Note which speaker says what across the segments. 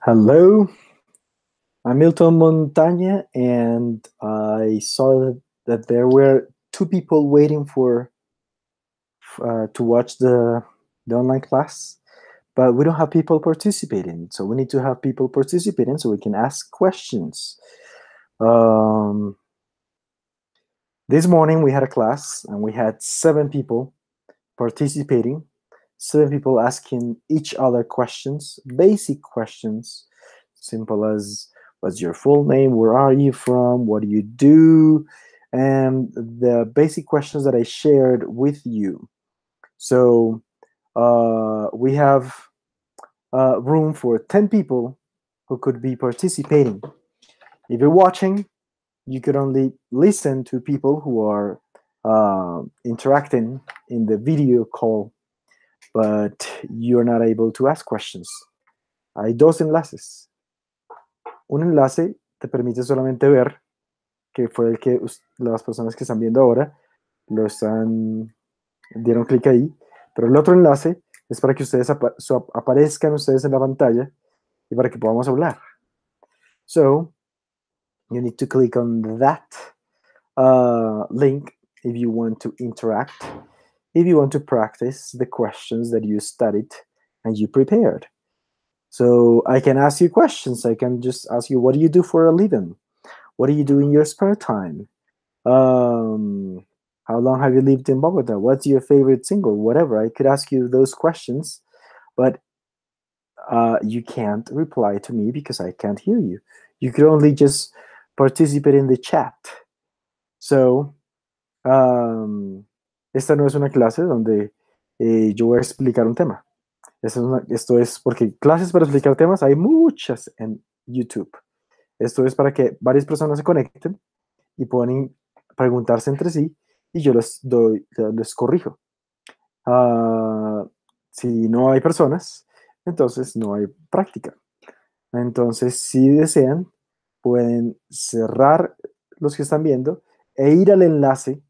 Speaker 1: Hello, I'm Milton Montaña, and I saw that there were two people waiting for to watch the online class, but we don't have people participating. So we need to have people participating so we can ask questions. Um, this morning we had a class, and we had 7 people participating. 7 people asking each other questions, basic questions, simple as what's your full name, where are you from, what do you do, and the basic questions that I shared with you. So we have room for 10 people who could be participating. If you're watching, you could only listen to people who are interacting in the video call, but you're not able to ask questions. Hay dos enlaces. Un enlace te permite solamente ver, que fue el que las personas que están viendo ahora dieron clic ahí, pero el otro enlace es para que ustedes aparezcan ustedes en la pantalla y para que podamos hablar. So, you need to click on that link if you want to interact, if you want to practice the questions that you studied and you prepared. So I can ask you questions. I can just ask you, what do you do for a living? What do you do in your spare time? How long have you lived in Bogota? What's your favorite singer? Whatever. I could ask you those questions, but you can't reply to me because I can't hear you. You could only just participate in the chat. So, esta no es una clase donde yo voy a explicar un tema. Esto es porque clases para explicar temas hay muchas en YouTube. Esto es para que varias personas se conecten y puedan preguntarse entre sí y yo les corrijo. Si no hay personas, entonces no hay práctica. Entonces, si desean, pueden cerrar los que están viendo e ir al enlace,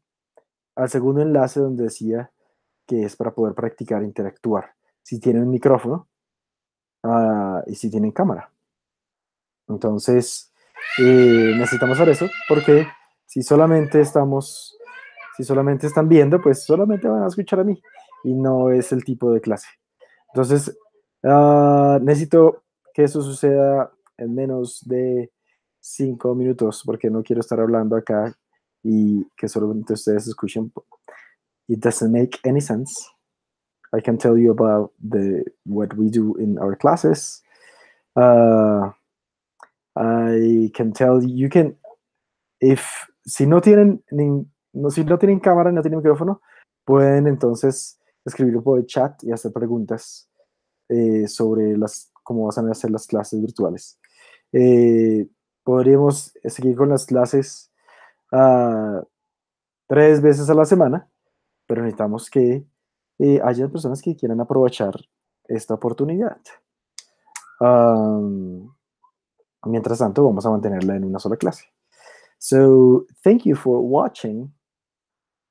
Speaker 1: al segundo enlace donde decía que es para poder practicar, interactuar. Si tienen un micrófono y si tienen cámara. Entonces, necesitamos hacer eso porque si solamente están viendo, pues solamente van a escuchar a mí y no es el tipo de clase. Entonces, necesito que eso suceda en menos de 5 minutos porque no quiero estar hablando acá y que solamente ustedes escuchen. It doesn't make any sense. I can tell you about what we do in our classes. I can tell you can, si no tienen cámara, no tienen micrófono, pueden entonces escribirlo por el chat y hacer preguntas sobre cómo van a ser las clases virtuales. Podríamos seguir con las clases 3 veces a la semana, pero necesitamos que haya personas que quieran aprovechar esta oportunidad. Mientras tanto, vamos a mantenerla en una sola clase. So, thank you for watching,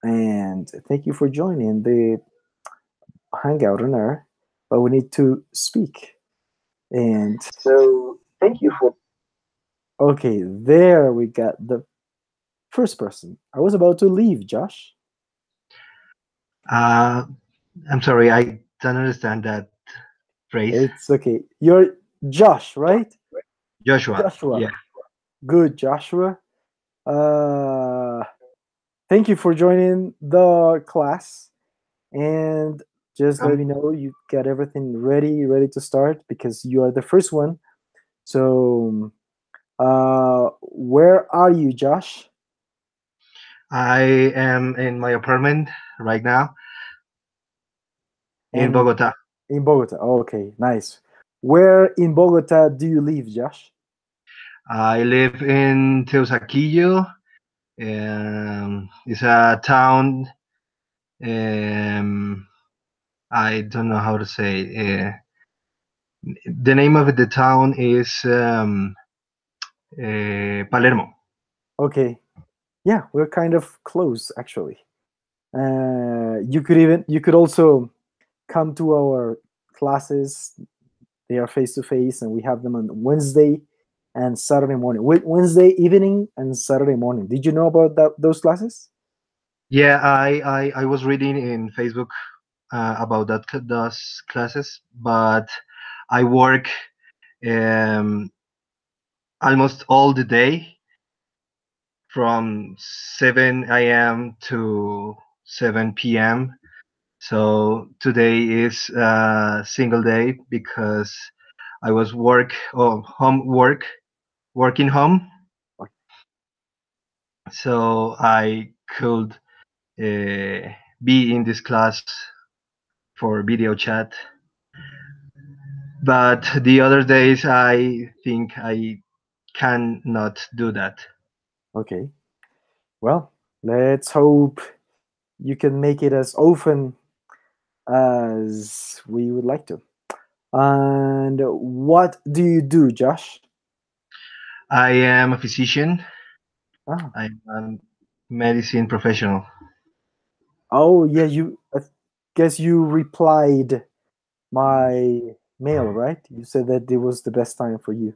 Speaker 1: and thank you for joining the Hangout on Air, but we need to speak. And so, thank you for... Okay, there we got the first person. I was about to leave, Josh.
Speaker 2: I'm sorry, I don't understand that phrase.
Speaker 1: It's okay. You're Josh, right?
Speaker 2: Joshua.
Speaker 1: Joshua.
Speaker 2: Yeah.
Speaker 1: Good, Joshua. Thank you for joining the class. And just let me know you got everything ready to start because you are the first one. So, where are you, Josh?
Speaker 2: I am in my apartment right now in Bogota.
Speaker 1: In Bogota. Okay, nice. Where in Bogota do you live, Josh?
Speaker 2: I live in Teusaquillo. It's a town. I don't know how to say. The name of the town is Palermo.
Speaker 1: Okay, yeah, we're kind of close actually. You could also come to our classes they are face to face, and we have them on Wednesday and Saturday morning. Wednesday evening and Saturday morning. Did you know about those classes?
Speaker 2: Yeah, I was reading in Facebook about those classes, but I work um, almost all the day from 7 a.m. to 7 p.m. So today is a single day because I was working home, so I could be in this class for video chat. But the other days, I think I cannot do that.
Speaker 1: Okay. Well, let's hope you can make it as often as we would like to. And what do you do, Josh?
Speaker 2: I am a physician.
Speaker 1: Ah,
Speaker 2: I'm a medicine professional.
Speaker 1: oh yeah, you. I guess you replied my mail, right? You said that it was the best time for you.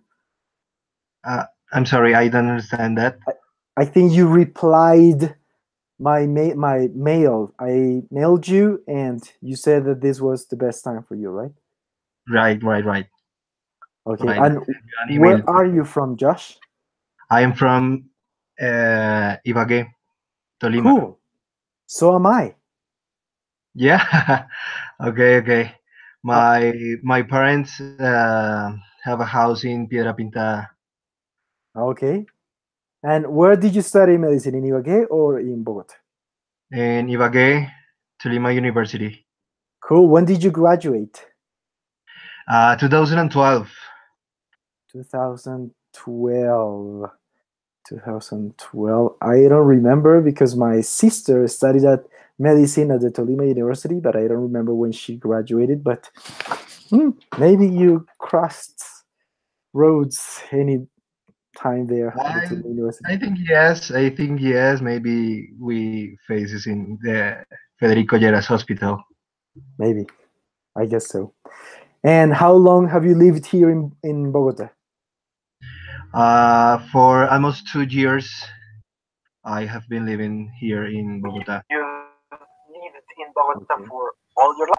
Speaker 2: I'm sorry, I don't understand that.
Speaker 1: I, I think you replied my mail. I mailed you, and you said that this was the best time for you, right?
Speaker 2: Right.
Speaker 1: Okay.
Speaker 2: Right. I
Speaker 1: And
Speaker 2: sent you an email.
Speaker 1: where are you from, Josh?
Speaker 2: I am from Ibagué, Tolima.
Speaker 1: Cool. So am I.
Speaker 2: Yeah. Okay.
Speaker 1: Uh,
Speaker 2: My parents have a house in Piedra Pintada
Speaker 1: okay. And where did you study medicine, in Ibagué or in Bogota?
Speaker 2: in Ibagué, Tolima University.
Speaker 1: Cool. When did you graduate?
Speaker 2: 2012.
Speaker 1: 2012. 2012. I don't remember because my sister studied at medicine at the Tolima University, but I don't remember when she graduated. But maybe you crossed roads any time there at the
Speaker 2: I
Speaker 1: Tolima University.
Speaker 2: I think yes. I think yes. Maybe we faces in the Federico Lleras Hospital.
Speaker 1: Maybe. I guess so. And how long have you lived here in Bogota?
Speaker 2: For almost 2 years, I have been living here in Bogota.
Speaker 1: Okay.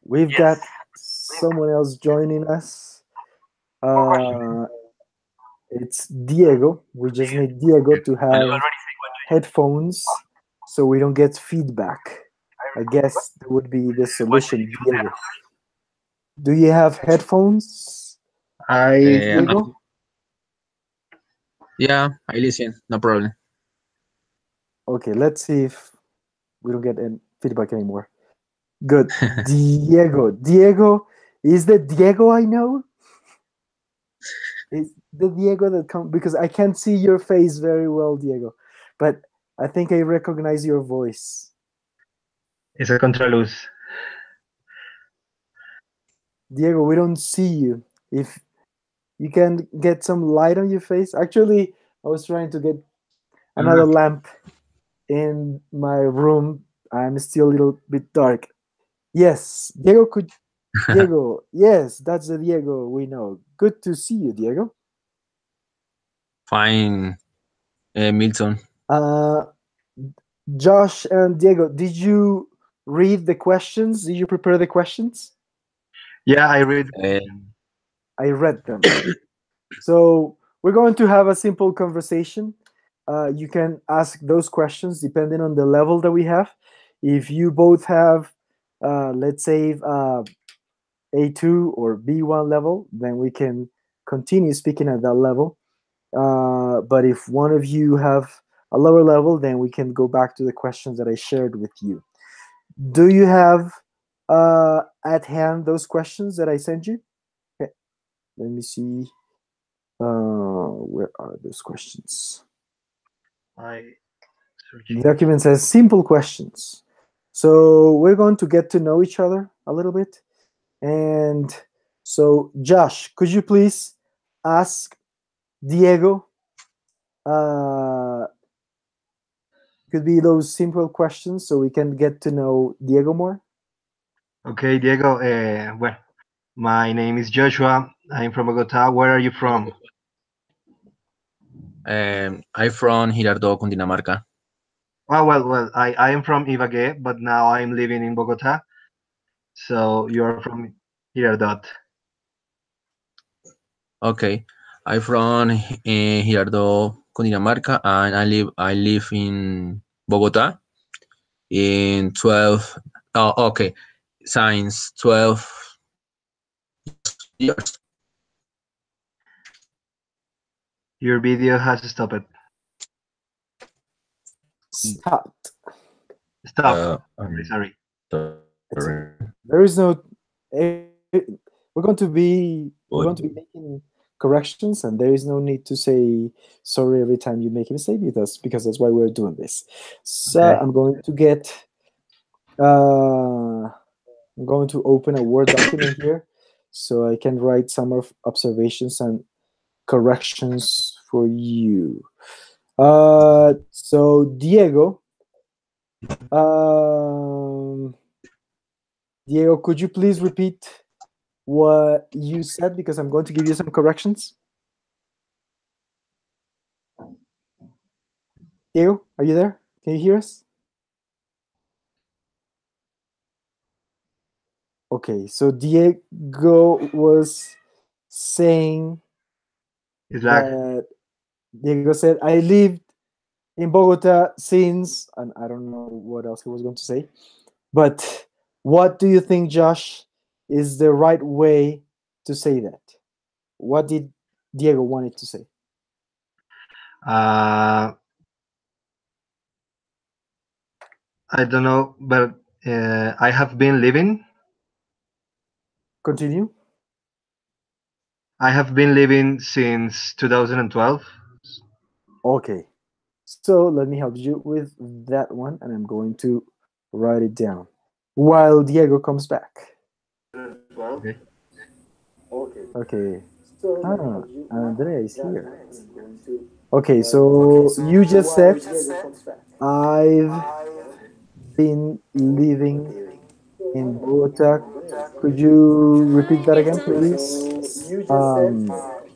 Speaker 1: We've got someone else joining us. Uh, it's Diego. We just need Diego to have headphones so we don't get feedback. I guess that would be the solution, Diego. Do you have headphones,
Speaker 2: I think
Speaker 1: Diego?
Speaker 3: Yeah, I listen. No problem.
Speaker 1: Okay, let's see if we don't get any feedback anymore. Good. Diego. Diego, is the Diego I know? Is the Diego that come because I can't see your face very well, Diego. But I think I recognize your voice.
Speaker 2: it's a contraluz.
Speaker 1: Diego, we don't see you. If you can get some light on your face. Actually, I was trying to get another lamp in my room. I'm still a little bit dark. Yes, Diego, yes, that's the Diego we know. Good to see you, Diego.
Speaker 3: Fine, Milton.
Speaker 1: Uh, Josh and Diego, did you read the questions? Did you prepare the questions?
Speaker 2: Yeah, I read the
Speaker 3: Uh,
Speaker 2: question.
Speaker 1: I read them. So we're going to have a simple conversation. You can ask those questions depending on the level that we have. If you both have, let's say, A2 or B1 level, then we can continue speaking at that level. But if one of you have a lower level, then we can go back to the questions that I shared with you. Do you have at hand those questions that I sent you? Okay, let me see. Where are those questions?
Speaker 2: I
Speaker 1: The
Speaker 2: searching.
Speaker 1: document says simple questions. So we're going to get to know each other a little bit. And so, Josh, could you please ask Diego? Could be those simple questions so we can get to know Diego more.
Speaker 2: Okay, Diego. Well, My name is Joshua. I'm from Bogota. Where are you from?
Speaker 3: I'm from Girardot, Cundinamarca.
Speaker 2: Oh, well, I am from Ibagué, but now I'm living in Bogota. So you're from Girardot.
Speaker 3: Okay, I'm from Girardot, Cundinamarca, and I live in Bogota in 12. Oh, okay, since 12 years.
Speaker 2: Your video has stopped.
Speaker 1: Stopped.
Speaker 2: Stopped.
Speaker 3: I'm
Speaker 2: Sorry.
Speaker 1: It's
Speaker 3: sorry.
Speaker 1: okay. There is no. We're going to be making corrections, and there is no need to say sorry every time you make a mistake with us, because that's why we're doing this. So
Speaker 2: Okay.
Speaker 1: I'm going to get. I'm going to open a Word document here, so I can write some of observations and corrections for you. So Diego. Um, Diego, could you please repeat what you said, because I'm going to give you some corrections? Diego, are you there? Can you hear us? Okay, so Diego was saying
Speaker 2: It's like
Speaker 1: that Diego said, I lived in Bogota since, and I don't know what else he was going to say, but what do you think, Josh, is the right way to say that? What did Diego wanted to say?
Speaker 2: uh, I don't know, but I have been living.
Speaker 1: Continue.
Speaker 2: I have been living since 2012.
Speaker 1: Okay, so let me help you with that one, and I'm going to write it down while Diego comes back.
Speaker 2: Okay.
Speaker 1: Okay. Ah, Andrea is here. Okay, so you just said I've been living in Bogota. Could you repeat that again, please?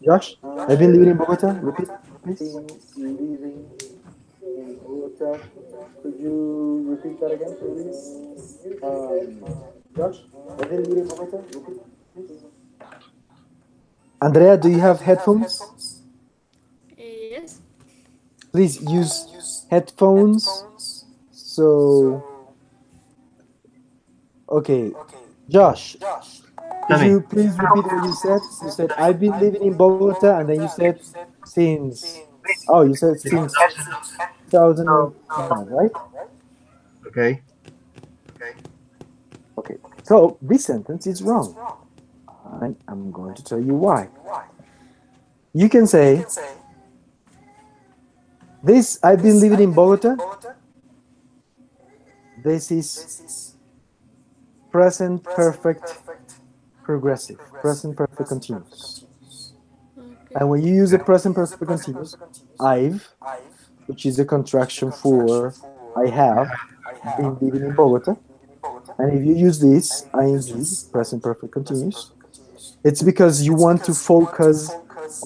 Speaker 1: Josh, I've been living in Bogota. Repeat, please. Could you repeat that again, please? Josh, I've been living in Bogota. Repeat, please. Andrea, do you have headphones?
Speaker 4: Yes.
Speaker 1: Please use headphones. So, okay, Josh,
Speaker 2: Tell
Speaker 1: could
Speaker 2: me.
Speaker 1: you please repeat what you said? You said, I've been living in Bogota, and then you said, since, oh, you said since 2009, right?
Speaker 2: Okay.
Speaker 1: Okay, so this sentence is wrong, and I'm going to tell you why. You can say, this, I've been living in Bogota, this is present perfect progressive, present perfect continuous. And when you use the present perfect continuous, I've, which is a contraction for I have been living in Bogota. And if you use this ing, present perfect continuous, it's because you want to focus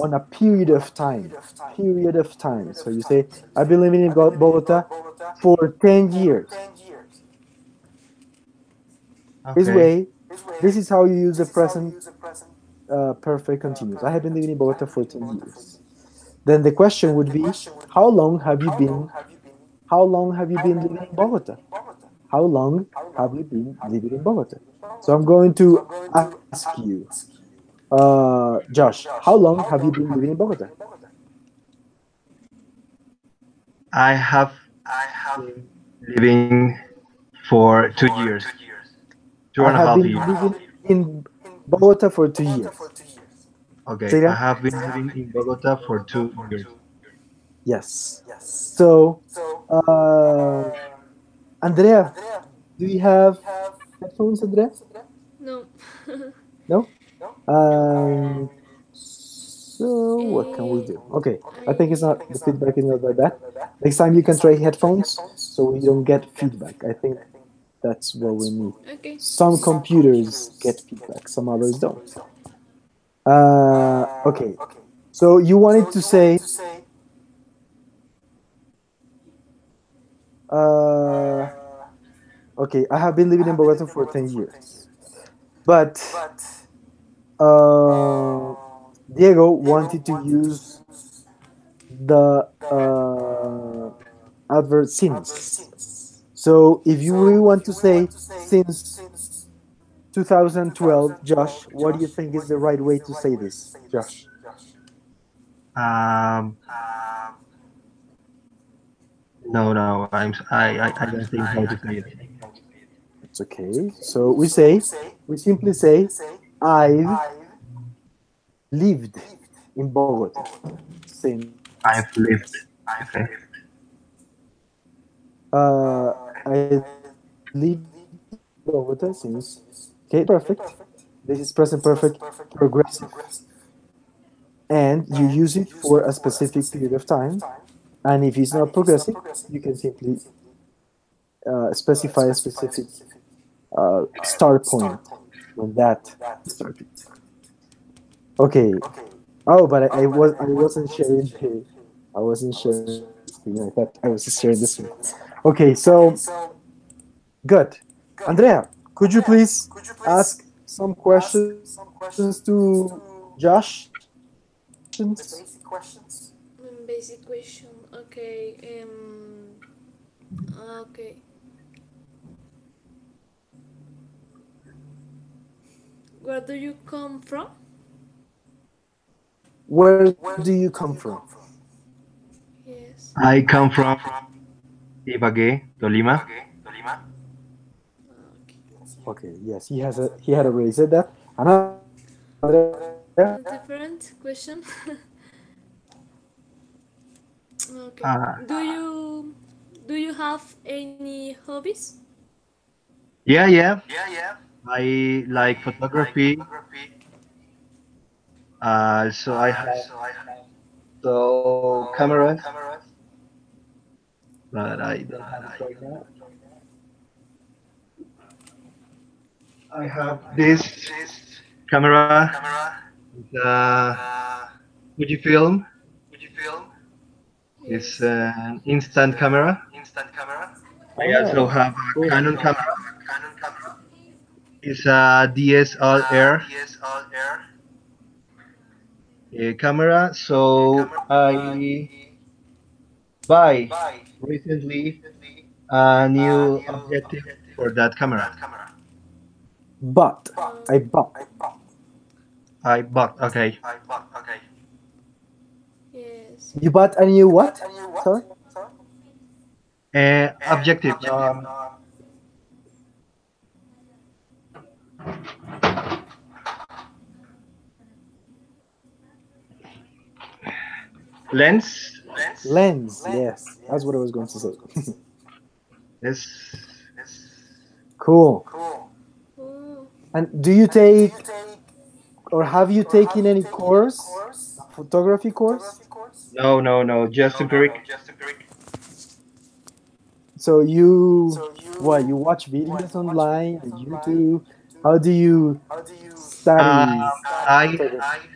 Speaker 1: on a period of time. Period of time. So you say, I've been living in Bogota for 10 years. This
Speaker 2: Okay.
Speaker 1: way, this is how you use the present perfect continuous. I have been living in Bogota for 10 years. Then the question would be, how long have you been how long have you been living in Bogota? How long have you been living in Bogota? So I'm going to ask you, Josh, how long have you been living in Bogota?
Speaker 2: I have been living for 2 years, two
Speaker 1: I
Speaker 2: and a
Speaker 1: have
Speaker 2: half
Speaker 1: been
Speaker 2: years.
Speaker 1: living in Bogota for 2 years. Say
Speaker 2: Okay. I
Speaker 1: that?
Speaker 2: have been living in Bogota for 2 years.
Speaker 1: Yes. So, uh, Andrea, do you have headphones, Andrea?
Speaker 4: No.
Speaker 1: No? Um, so what can we do? Okay, I think it's not the feedback is not that bad. Next time you can try headphones so we don't get feedback. I think That's what we need.
Speaker 4: Okay.
Speaker 1: Some computers get feedback, some others don't. Okay. So you wanted to say, uh, okay, I have been living in Bogota for 10 years. But uh, Diego wanted to use the adverb since. So if you really want to say since 2012, Josh, what do you think is the right way to say this, Josh?
Speaker 2: Um, no, I don't think how to say it.
Speaker 1: It's okay. So we simply say, I've lived in Bogota since
Speaker 2: I've lived. Okay.
Speaker 1: I lived in Bogota since. Okay, perfect. This is present perfect progressive, and you use it for a specific period of time. And if it's not progressive, you can simply specify a specific start point when that started. Okay. Oh, but I wasn't sharing the I wasn't sharing the screen. I thought I was just sharing the screen. Okay, so good. Andrea, could you please ask some questions to Josh? Basic questions.
Speaker 4: Basic question. Okay. Okay. Where do you come from?
Speaker 1: Where do you come from?
Speaker 4: Yes.
Speaker 2: I come from Ibagué, Tolima.
Speaker 4: Okay.
Speaker 1: Okay, yes, he had already said that. And Andrea,
Speaker 4: A different question. Okay.
Speaker 2: Uh,
Speaker 4: Do you have any hobbies?
Speaker 2: yeah. I like photography. So I have so cameras, but I don't have it right now. I have this camera, the Fujifilm. It's
Speaker 4: Yes.
Speaker 2: an instant camera. I also
Speaker 1: oh,
Speaker 2: have a
Speaker 1: cool.
Speaker 2: Canon camera. It's a DSLR camera. So I buy recently a new objective for that camera.
Speaker 1: But I bought.
Speaker 2: I bought. Okay.
Speaker 4: Yes.
Speaker 1: You bought a new what? Sorry.
Speaker 2: Objective. Lens.
Speaker 1: Lens. Yes, that's what I was going to say.
Speaker 2: Is
Speaker 1: Cool.
Speaker 4: Oh.
Speaker 1: And do you take or have you taken any course, a photography course?
Speaker 2: no. Just empiric.
Speaker 1: So you what? You watch videos online on YouTube? How do you
Speaker 2: Um,
Speaker 1: study
Speaker 2: I
Speaker 1: photography?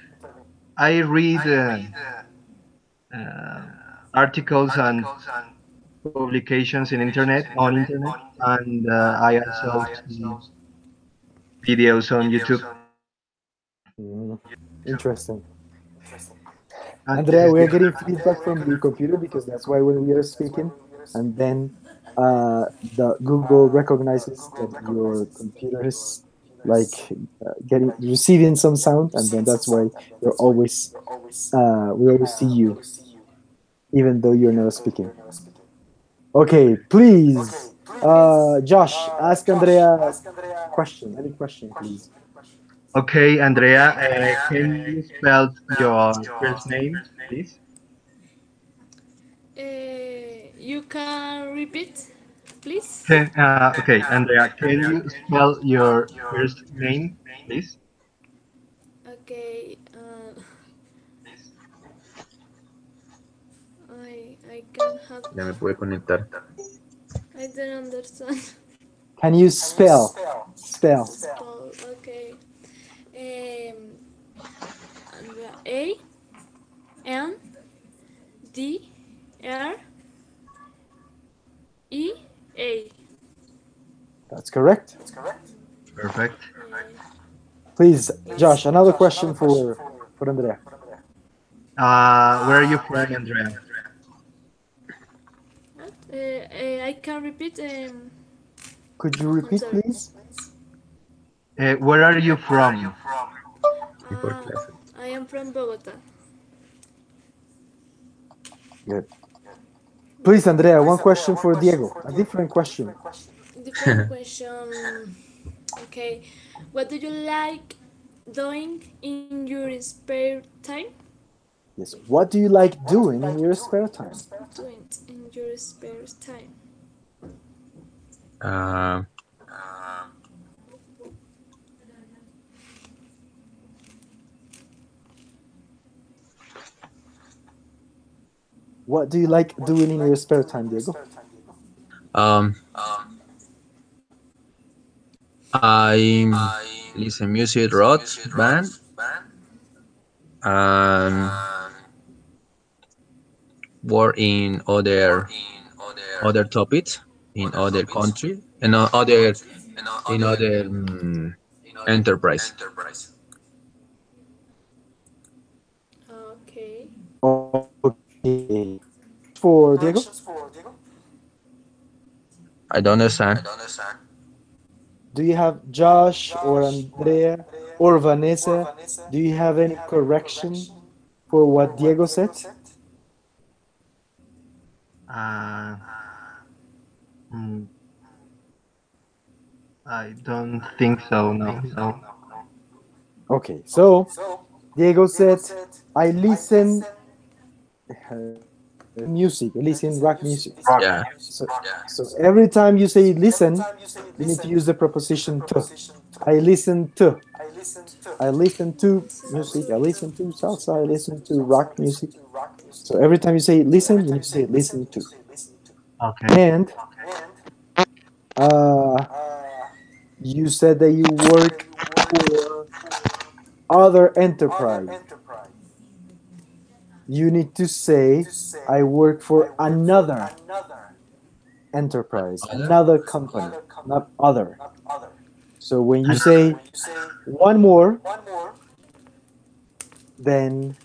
Speaker 2: I read uh, articles and publications in internet on internet, and I also see videos on YouTube.
Speaker 1: Mm, interesting.
Speaker 2: And this
Speaker 1: Andrea,
Speaker 2: is
Speaker 1: we
Speaker 2: the
Speaker 1: are getting feedback from your computer because that's why when we are speaking, and then the Google recognizes that your computer is like getting receiving some sound, and then that's why you're always we always see you even though you're not speaking. Okay, please, Josh, ask Andrea question. Any question, please.
Speaker 2: okay, Andrea. Can you spell your first name, please?
Speaker 4: You can repeat, please.
Speaker 2: Okay, Andrea. Can you spell your first name, please?
Speaker 4: Okay. I can have.
Speaker 3: Ya me pude conectar.
Speaker 4: I don't understand.
Speaker 1: Can you spell? Spell.
Speaker 4: Spell. Okay. A N D R E A.
Speaker 1: That's correct.
Speaker 2: Perfect.
Speaker 1: Please, Josh, another question for Andrea.
Speaker 2: Where are you from, Andrea?
Speaker 4: What? I can repeat.
Speaker 1: Could you
Speaker 4: I'm
Speaker 1: repeat,
Speaker 4: sorry.
Speaker 1: please?
Speaker 2: Where are you from?
Speaker 3: Before
Speaker 4: Uh,
Speaker 3: class.
Speaker 4: I am from Bogota.
Speaker 1: Good. Please, Andrea, one question for Diego. A different question.
Speaker 4: Different question. Okay. What do you like doing in your spare time?
Speaker 1: Yes. What do you like doing in your spare time?
Speaker 4: Doing in your spare time.
Speaker 3: Uh,
Speaker 1: What do you like doing in your spare time, Diego?
Speaker 3: um, I listen music rock band and work in other topics in other country and other in other enterprise.
Speaker 4: Okay.
Speaker 1: Okay. For Diego?
Speaker 3: I don't understand.
Speaker 1: Do you have Josh or Andrea or Vanessa? Do you have any correction for what Diego said?
Speaker 2: Uh, mm, I don't think so. No, no.
Speaker 1: Okay, so Diego said, I listen music, I listen rock music.
Speaker 2: Rock.
Speaker 3: Yeah.
Speaker 1: So every time you say listen, you need to use the preposition to. I listen to. I listen to music. I listen to salsa. I listen to rock music. So every time you say listen, you need to say listen to.
Speaker 2: Okay.
Speaker 1: And uh, you said that you work for other enterprise. You need to say I work for another enterprise,
Speaker 3: Other?
Speaker 1: another company, not other. So when you
Speaker 2: Another.
Speaker 1: say one more, then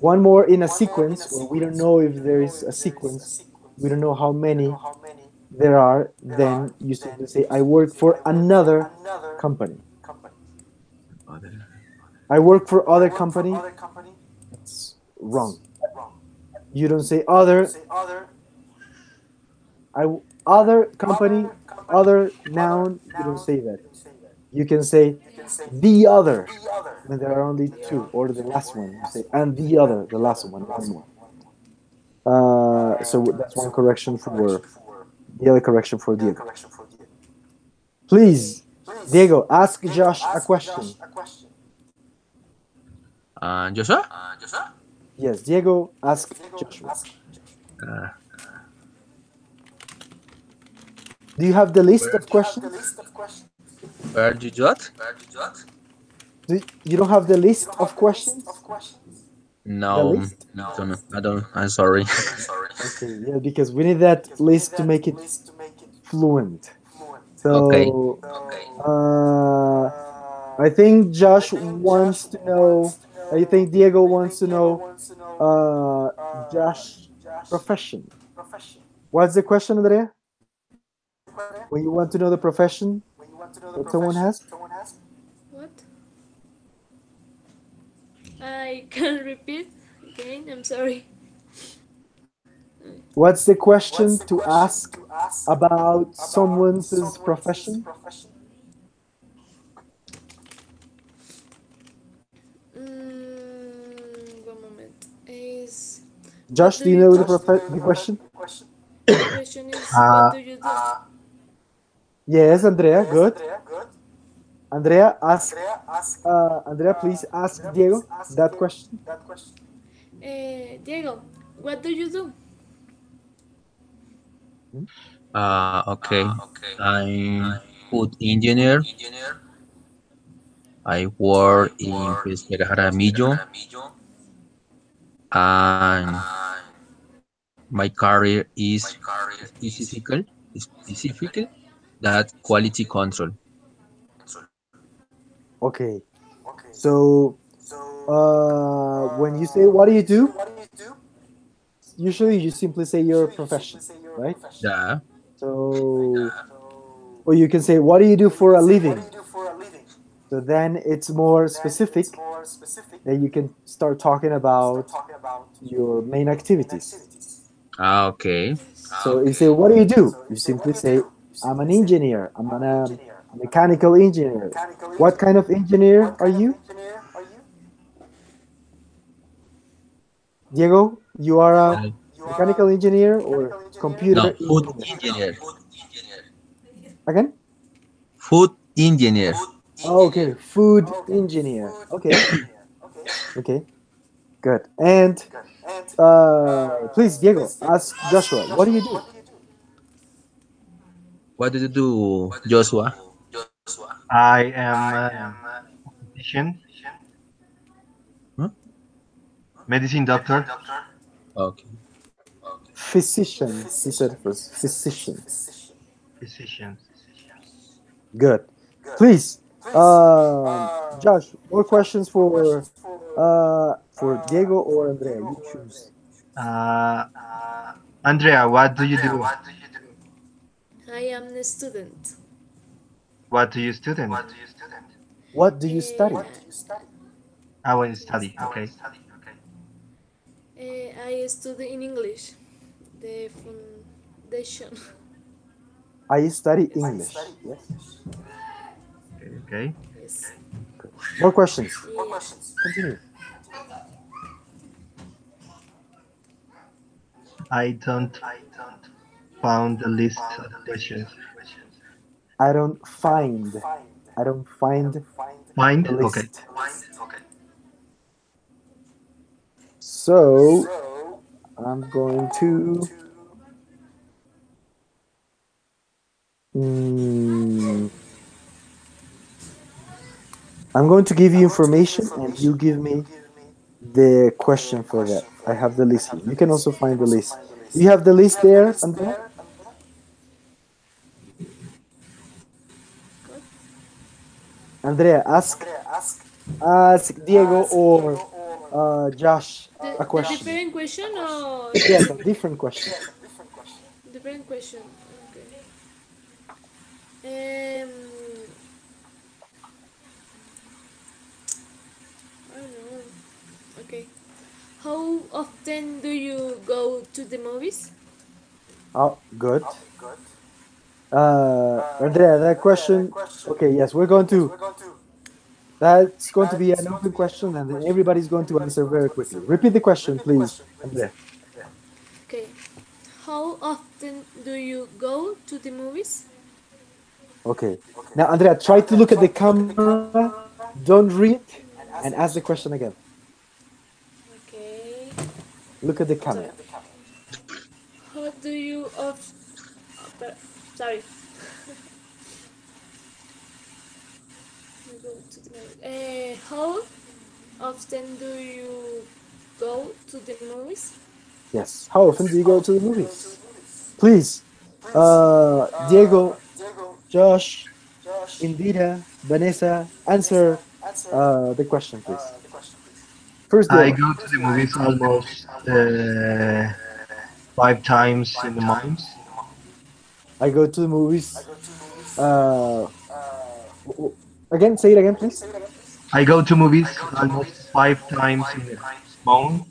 Speaker 1: one more in a sequence, or we don't know if there is a sequence, we don't know how many there are, then you simply say, I work for another company.
Speaker 3: Other.
Speaker 1: I work for other company. It's wrong. You don't say other, other company, other noun. You don't say that. You can say the other when there are only two, or the last one. You say and the other, the last one more. So that's one correction for the other correction for Diego. Please, Diego, ask Josh a question.
Speaker 3: Joshua?
Speaker 1: Yes, Diego, ask Joshua.
Speaker 3: Uh,
Speaker 1: Do you have the list
Speaker 3: where
Speaker 1: of questions?
Speaker 3: where did you at?
Speaker 1: You don't have the list of questions? The
Speaker 3: No,
Speaker 1: list?
Speaker 3: don't know. I don't. I'm sorry.
Speaker 1: Okay, yeah, because we need that list to make it fluent.
Speaker 3: Okay.
Speaker 1: So, I think Josh wants to know. I think Diego wants to know. Uh, Josh profession. What's the question, Andrea? When you want to know the profession that someone has?
Speaker 4: What? I can repeat again. I'm sorry.
Speaker 1: What's the question to ask about someone's profession?
Speaker 4: One moment. Is what
Speaker 1: Josh,
Speaker 4: do
Speaker 1: do you
Speaker 4: you
Speaker 1: know
Speaker 4: do?
Speaker 1: the question?
Speaker 4: The question is what
Speaker 2: Uh,
Speaker 4: do you do?
Speaker 1: Yes, Andrea, good. Andrea, ask. Andrea, please ask Diego that question.
Speaker 4: Diego, what do you do?
Speaker 1: Hmm?
Speaker 3: Okay. I'm food engineer. I work in Pesquera Jaramillo, and my career is specific, specific that quality control.
Speaker 1: Okay. So, when you say what do you do, usually you simply say your profession, right?
Speaker 3: Yeah.
Speaker 1: So, or you can say what do you do for a living. So then it's more specific that you can start talking about your main activities.
Speaker 3: Ah, okay.
Speaker 1: So you say, what do you do? You simply say, I'm an engineer. I'm a mechanical engineer. What kind of engineer are you? Diego, you are a
Speaker 3: Uh,
Speaker 1: mechanical engineer or
Speaker 3: no,
Speaker 1: computer
Speaker 3: food
Speaker 1: engineer?
Speaker 3: engineer.
Speaker 1: Again?
Speaker 3: Food engineer.
Speaker 1: Okay, food engineer. Okay, okay, good. And please, Diego, ask Joshua, what do you do?
Speaker 3: What do you do, Joshua?
Speaker 2: I am a physician,
Speaker 3: Huh?
Speaker 2: medicine doctor.
Speaker 3: Okay.
Speaker 1: Physician, he said first. Physician.
Speaker 2: Physician.
Speaker 1: Good. Please, Josh, more questions for Diego or Andrea. You choose.
Speaker 2: Uh, Andrea, what do you do?
Speaker 4: I am a student.
Speaker 2: What do you student?
Speaker 1: What do you
Speaker 4: Uh,
Speaker 1: study?
Speaker 2: I will study. Okay.
Speaker 4: I study in English, the foundation.
Speaker 1: I study
Speaker 4: Yes.
Speaker 1: English. Yes.
Speaker 2: Okay. Okay.
Speaker 4: Yes.
Speaker 1: More questions.
Speaker 4: Yeah.
Speaker 1: Continue.
Speaker 2: I don't found the list of questions.
Speaker 1: I don't find. I don't find the
Speaker 2: Find. Okay.
Speaker 1: list. So I'm going to. Mm, I'm going to give you information, and you give me the question for that. I have the list here. You can also find the list. Do you have the list there, Andrea?
Speaker 4: What?
Speaker 1: Andrea, ask Diego or Josh a
Speaker 4: The
Speaker 1: question.
Speaker 4: different question or
Speaker 1: Yes, a different question.
Speaker 4: different question? Okay. I don't know. Okay. How often do you go to the movies?
Speaker 1: Oh, good. Andrea, that question. Okay, yes, we're going to. That's going to be an open question, and then everybody's going to answer very quickly. Repeat the question, please, Andrea.
Speaker 4: Okay. How often do you go to the movies?
Speaker 1: Okay. Now, Andrea, try to look at the camera. Don't read, and ask the question again.
Speaker 4: Okay.
Speaker 1: Look at the
Speaker 4: Sorry.
Speaker 1: camera.
Speaker 4: How do you of? Sorry. You go to the movies. How often do you go to the movies?
Speaker 1: Yes. How often do you go to the movies? Please, Diego, Josh, Indira, Vanessa, answer the question, please. First,
Speaker 2: I
Speaker 1: Diego.
Speaker 2: go to the movies almost 5 times in the month.
Speaker 1: I go to the movies. Uh, Again, say it again, please.
Speaker 2: I go to movies almost 5 times in the month.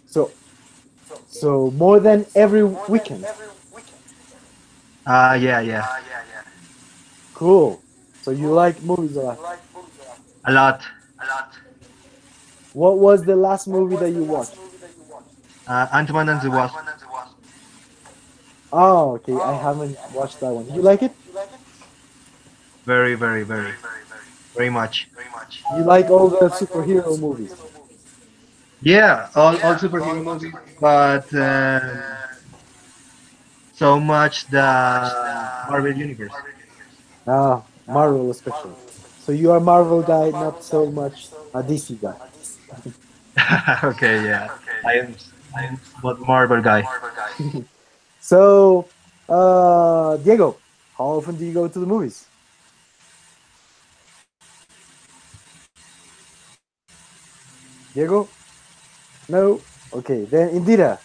Speaker 1: So, so more than every weekend.
Speaker 2: Yeah, yeah,
Speaker 1: Cool. So you like movies a lot.
Speaker 2: a lot.
Speaker 1: What was the last movie that you watched?
Speaker 2: Ant-Man and the Wasp.
Speaker 1: Oh, okay. I haven't watched that one. Did you like it?
Speaker 2: Very, very, very, very much.
Speaker 1: You like all the superhero movies?
Speaker 2: Yeah, all superhero movies, but so much the Marvel universe.
Speaker 1: Marvel especially. So you are Marvel guy, not so much a DC guy.
Speaker 2: Okay, yeah. I am but Marvel guy.
Speaker 1: So, Diego, how often do you go to the movies? Diego? No? Okay, then Indira.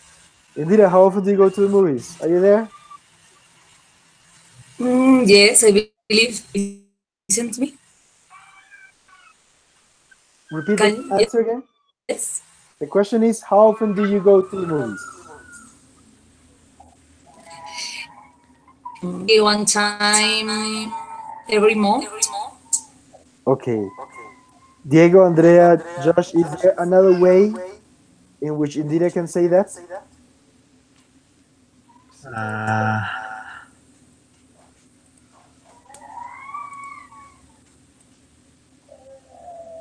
Speaker 1: Indira, how often do you go to the movies? Are you there?
Speaker 5: Yes, I believe. Listen to me.
Speaker 1: Repeat the
Speaker 5: Can
Speaker 1: answer again.
Speaker 5: yes?
Speaker 1: The question is, how often do you go to the movies?
Speaker 5: One time every month.
Speaker 1: Okay. Diego, Andrea, Josh, is there another way in which Indira can say that?
Speaker 2: Uh,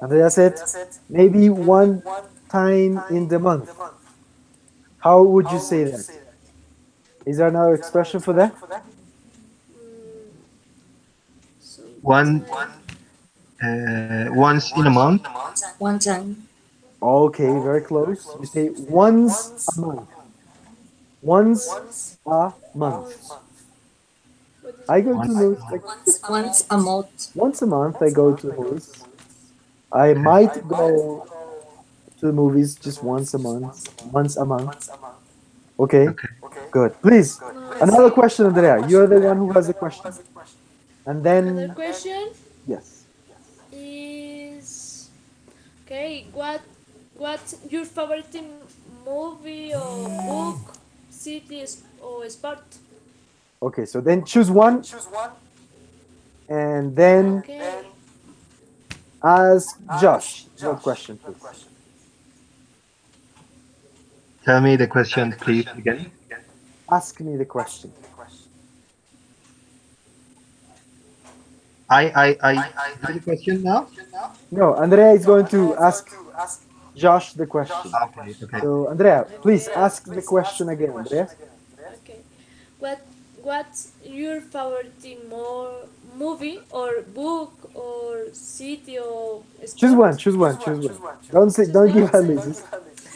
Speaker 1: Andrea said, maybe one time in the month. How would you say that? Is there another expression for that?
Speaker 2: one
Speaker 4: Sometime.
Speaker 2: once in a month.
Speaker 5: One time.
Speaker 1: Okay, very close. You say once a month. Once a month.
Speaker 4: Once. What is
Speaker 1: I go to
Speaker 2: Once.
Speaker 1: the movies like just
Speaker 5: Once a month.
Speaker 1: once a month. I go to the movies. I
Speaker 2: Okay.
Speaker 1: might go to the movies just once a month. Once a month. Okay,
Speaker 2: Okay.
Speaker 1: good. Please, another
Speaker 4: nice?
Speaker 1: question, Andrea. You're the one who has the question. And
Speaker 4: Another
Speaker 1: then,
Speaker 4: question
Speaker 1: yes.
Speaker 4: is okay. What's your favorite movie or book, city or sport?
Speaker 1: Okay, so then choose one and then
Speaker 4: Okay.
Speaker 1: ask Josh your question, please.
Speaker 2: Tell me the question, please, again.
Speaker 1: Ask me the question.
Speaker 2: I do the question now.
Speaker 1: No, Andrea is going to ask Josh the question.
Speaker 2: Okay. Okay.
Speaker 1: So, Andrea, please
Speaker 4: Okay.
Speaker 1: ask the question again, Andrea.
Speaker 4: Okay. What what's your favorite more movie or book or city or
Speaker 1: Choose
Speaker 4: sport?
Speaker 1: one, choose one, choose one. Don't say,
Speaker 4: Just
Speaker 1: don't
Speaker 4: one.
Speaker 1: give a list.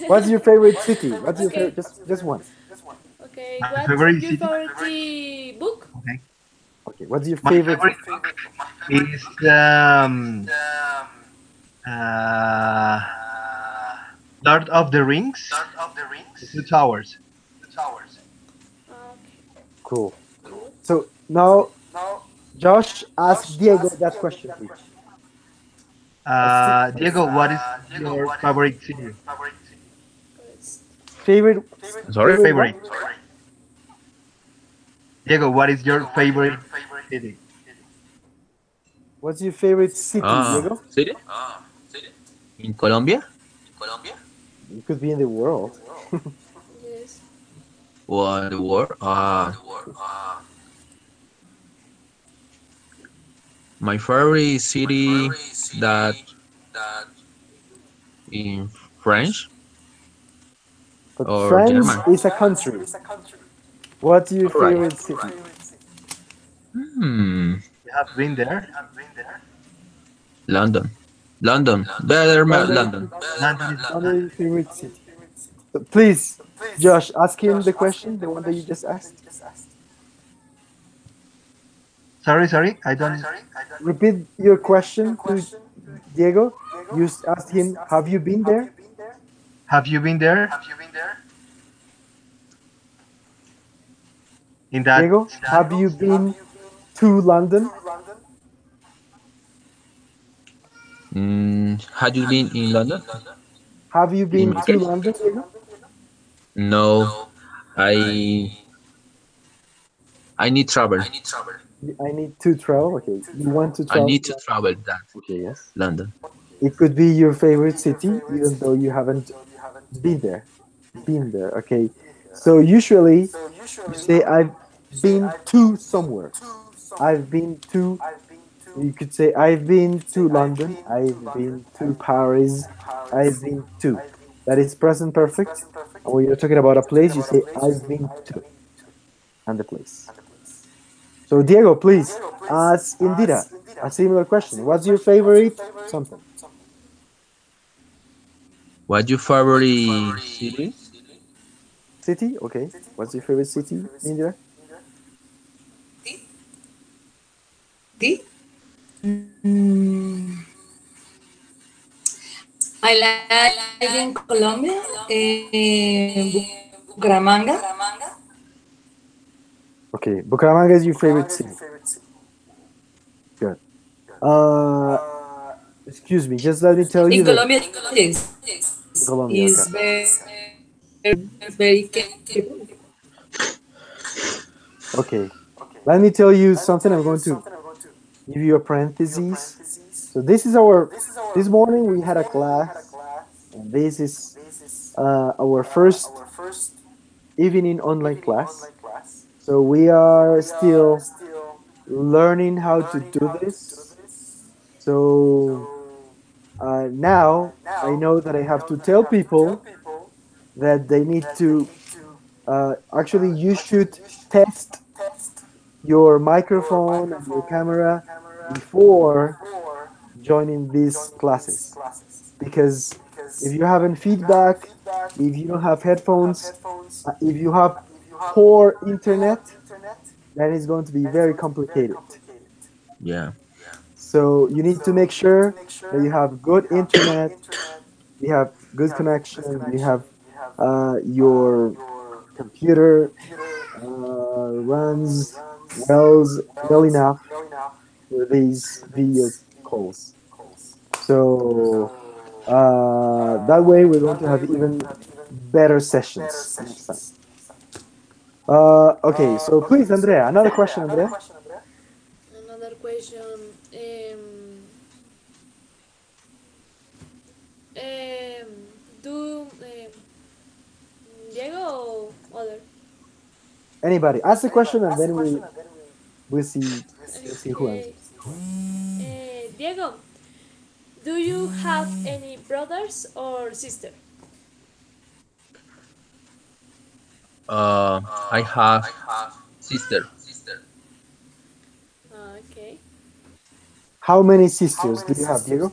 Speaker 1: What's your favorite city? What's your
Speaker 4: Okay.
Speaker 1: favorite? Just one.
Speaker 4: Okay.
Speaker 2: My
Speaker 4: What's
Speaker 2: favorite
Speaker 4: your
Speaker 2: city.
Speaker 4: favorite book?
Speaker 2: Okay.
Speaker 1: Okay, what's your
Speaker 2: My
Speaker 1: favorite
Speaker 2: favorite
Speaker 1: book?
Speaker 2: book is uh, Lord of the Rings, The Two Towers.
Speaker 4: Okay.
Speaker 1: Cool.
Speaker 4: Good.
Speaker 1: So now, Josh, ask Diego that question, please. A
Speaker 2: Diego, what is your favorite city?
Speaker 4: Good.
Speaker 1: favorite,
Speaker 3: I'm sorry.
Speaker 1: favorite what?
Speaker 2: Favorite. Diego, what is your favorite city?
Speaker 1: What's your favorite city, Diego?
Speaker 3: City in Colombia.
Speaker 1: It could be in the world.
Speaker 4: Yes.
Speaker 3: Or in the world. My favorite city that in French
Speaker 1: But
Speaker 3: or
Speaker 1: France
Speaker 3: German.
Speaker 1: is a country. What's your
Speaker 3: All right.
Speaker 1: favorite city?
Speaker 3: Hmm.
Speaker 2: You have been there.
Speaker 3: London. London. Better
Speaker 1: London,
Speaker 3: London.
Speaker 2: London is
Speaker 1: London is your favorite city. So please, Josh, ask him the question, the one that you just asked.
Speaker 2: sorry. I don't.
Speaker 1: Repeat your question to Diego. You asked him, "Have you been there?"
Speaker 2: Have you been there? In that
Speaker 1: Diego, have you been to London?
Speaker 3: Had you been in London?
Speaker 1: Have you
Speaker 3: In
Speaker 1: been
Speaker 3: my
Speaker 1: to
Speaker 3: case?
Speaker 1: London, Diego?
Speaker 3: No. I I need travel.
Speaker 1: I need to travel. Okay, you want to
Speaker 3: I
Speaker 1: travel
Speaker 3: need
Speaker 1: to
Speaker 3: to
Speaker 1: London?
Speaker 3: travel that
Speaker 1: Okay, yes.
Speaker 3: London.
Speaker 1: It could be your favorite city, even though you haven't been there. Been there. Okay. So usually you say I've been to somewhere. I've been to. You could say I've been to London. I've been to Paris. I've been to. That is present perfect. And when you're talking about a place, you say I've been to and the place. So Diego, please ask Indira a similar question. What's your favorite something?
Speaker 3: What your favorite city?
Speaker 1: City? Okay. What's your favorite city, Indira?
Speaker 5: City? Mm, I live in Colombia, Bucaramanga.
Speaker 1: Okay, Bucaramanga is your favorite city. Good. Uh, excuse me. Just let me tell you
Speaker 5: In
Speaker 1: that
Speaker 5: Colombia, yes, is
Speaker 1: Colombia. Okay.
Speaker 5: very capable.
Speaker 1: Okay. Let me tell you something. I'm going to give you a parenthesis. So this is our. This morning we had a class, and this is our first evening online class. So we are still learning how to do this. So now I know that I have to tell people that they need to actually you should test your microphone and your camera before joining these classes because if you haven't feedback, if you don't have headphones, if you have poor internet, then it's going to be very complicated.
Speaker 3: Yeah.
Speaker 1: So you need to make sure that you have good internet, you have good connection, you have your computer runs well enough for these video calls. So that way we're going to have even better sessions next time. Okay, so please, Andrea, another question, Andrea.
Speaker 4: Another question. Um, um, do Diego or other?
Speaker 1: Anybody, ask the question and then we'll see who
Speaker 4: Okay.
Speaker 1: answers.
Speaker 4: Diego, do you have any brothers or sister?
Speaker 3: I have sister.
Speaker 4: Okay.
Speaker 1: How many sisters do you have, Diego?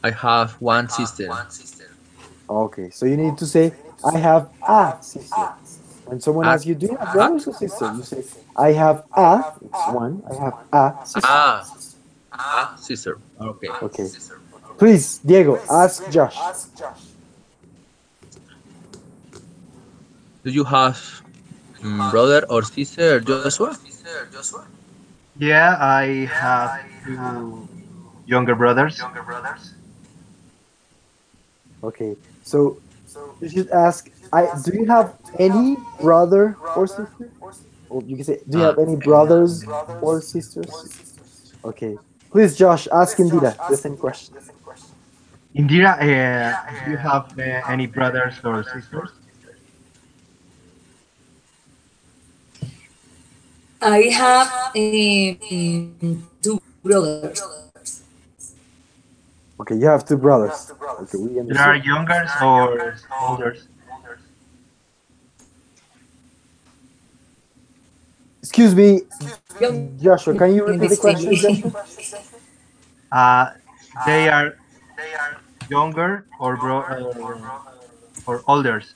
Speaker 3: I have one sister.
Speaker 1: Okay, so you need to say, I have a sister. When someone
Speaker 3: A,
Speaker 1: asks you, do you have
Speaker 3: a,
Speaker 1: brothers or sisters? You say, I have a, it's one, I have a sister.
Speaker 3: a, a sister. Okay.
Speaker 1: Okay. Please, Diego, ask Josh.
Speaker 3: Do you have brother or sister, Joshua?
Speaker 2: Yeah, I have two younger brothers.
Speaker 1: Okay, so you should ask, do you have any brother or sister? Or you can say, do you
Speaker 3: Uh,
Speaker 1: have any brothers or sisters? Okay. Please, Josh, ask Indira the same question.
Speaker 2: Indira, do you have any brothers or sisters?
Speaker 5: I have two brothers.
Speaker 1: Okay, you have two brothers. Okay, we
Speaker 2: They are
Speaker 1: understood.
Speaker 2: youngers or olders?
Speaker 1: Excuse me,
Speaker 5: Young
Speaker 1: Joshua, can you
Speaker 5: in
Speaker 1: repeat
Speaker 5: this
Speaker 1: the question,
Speaker 5: family.
Speaker 1: Joshua?
Speaker 2: Uh, they are younger or olders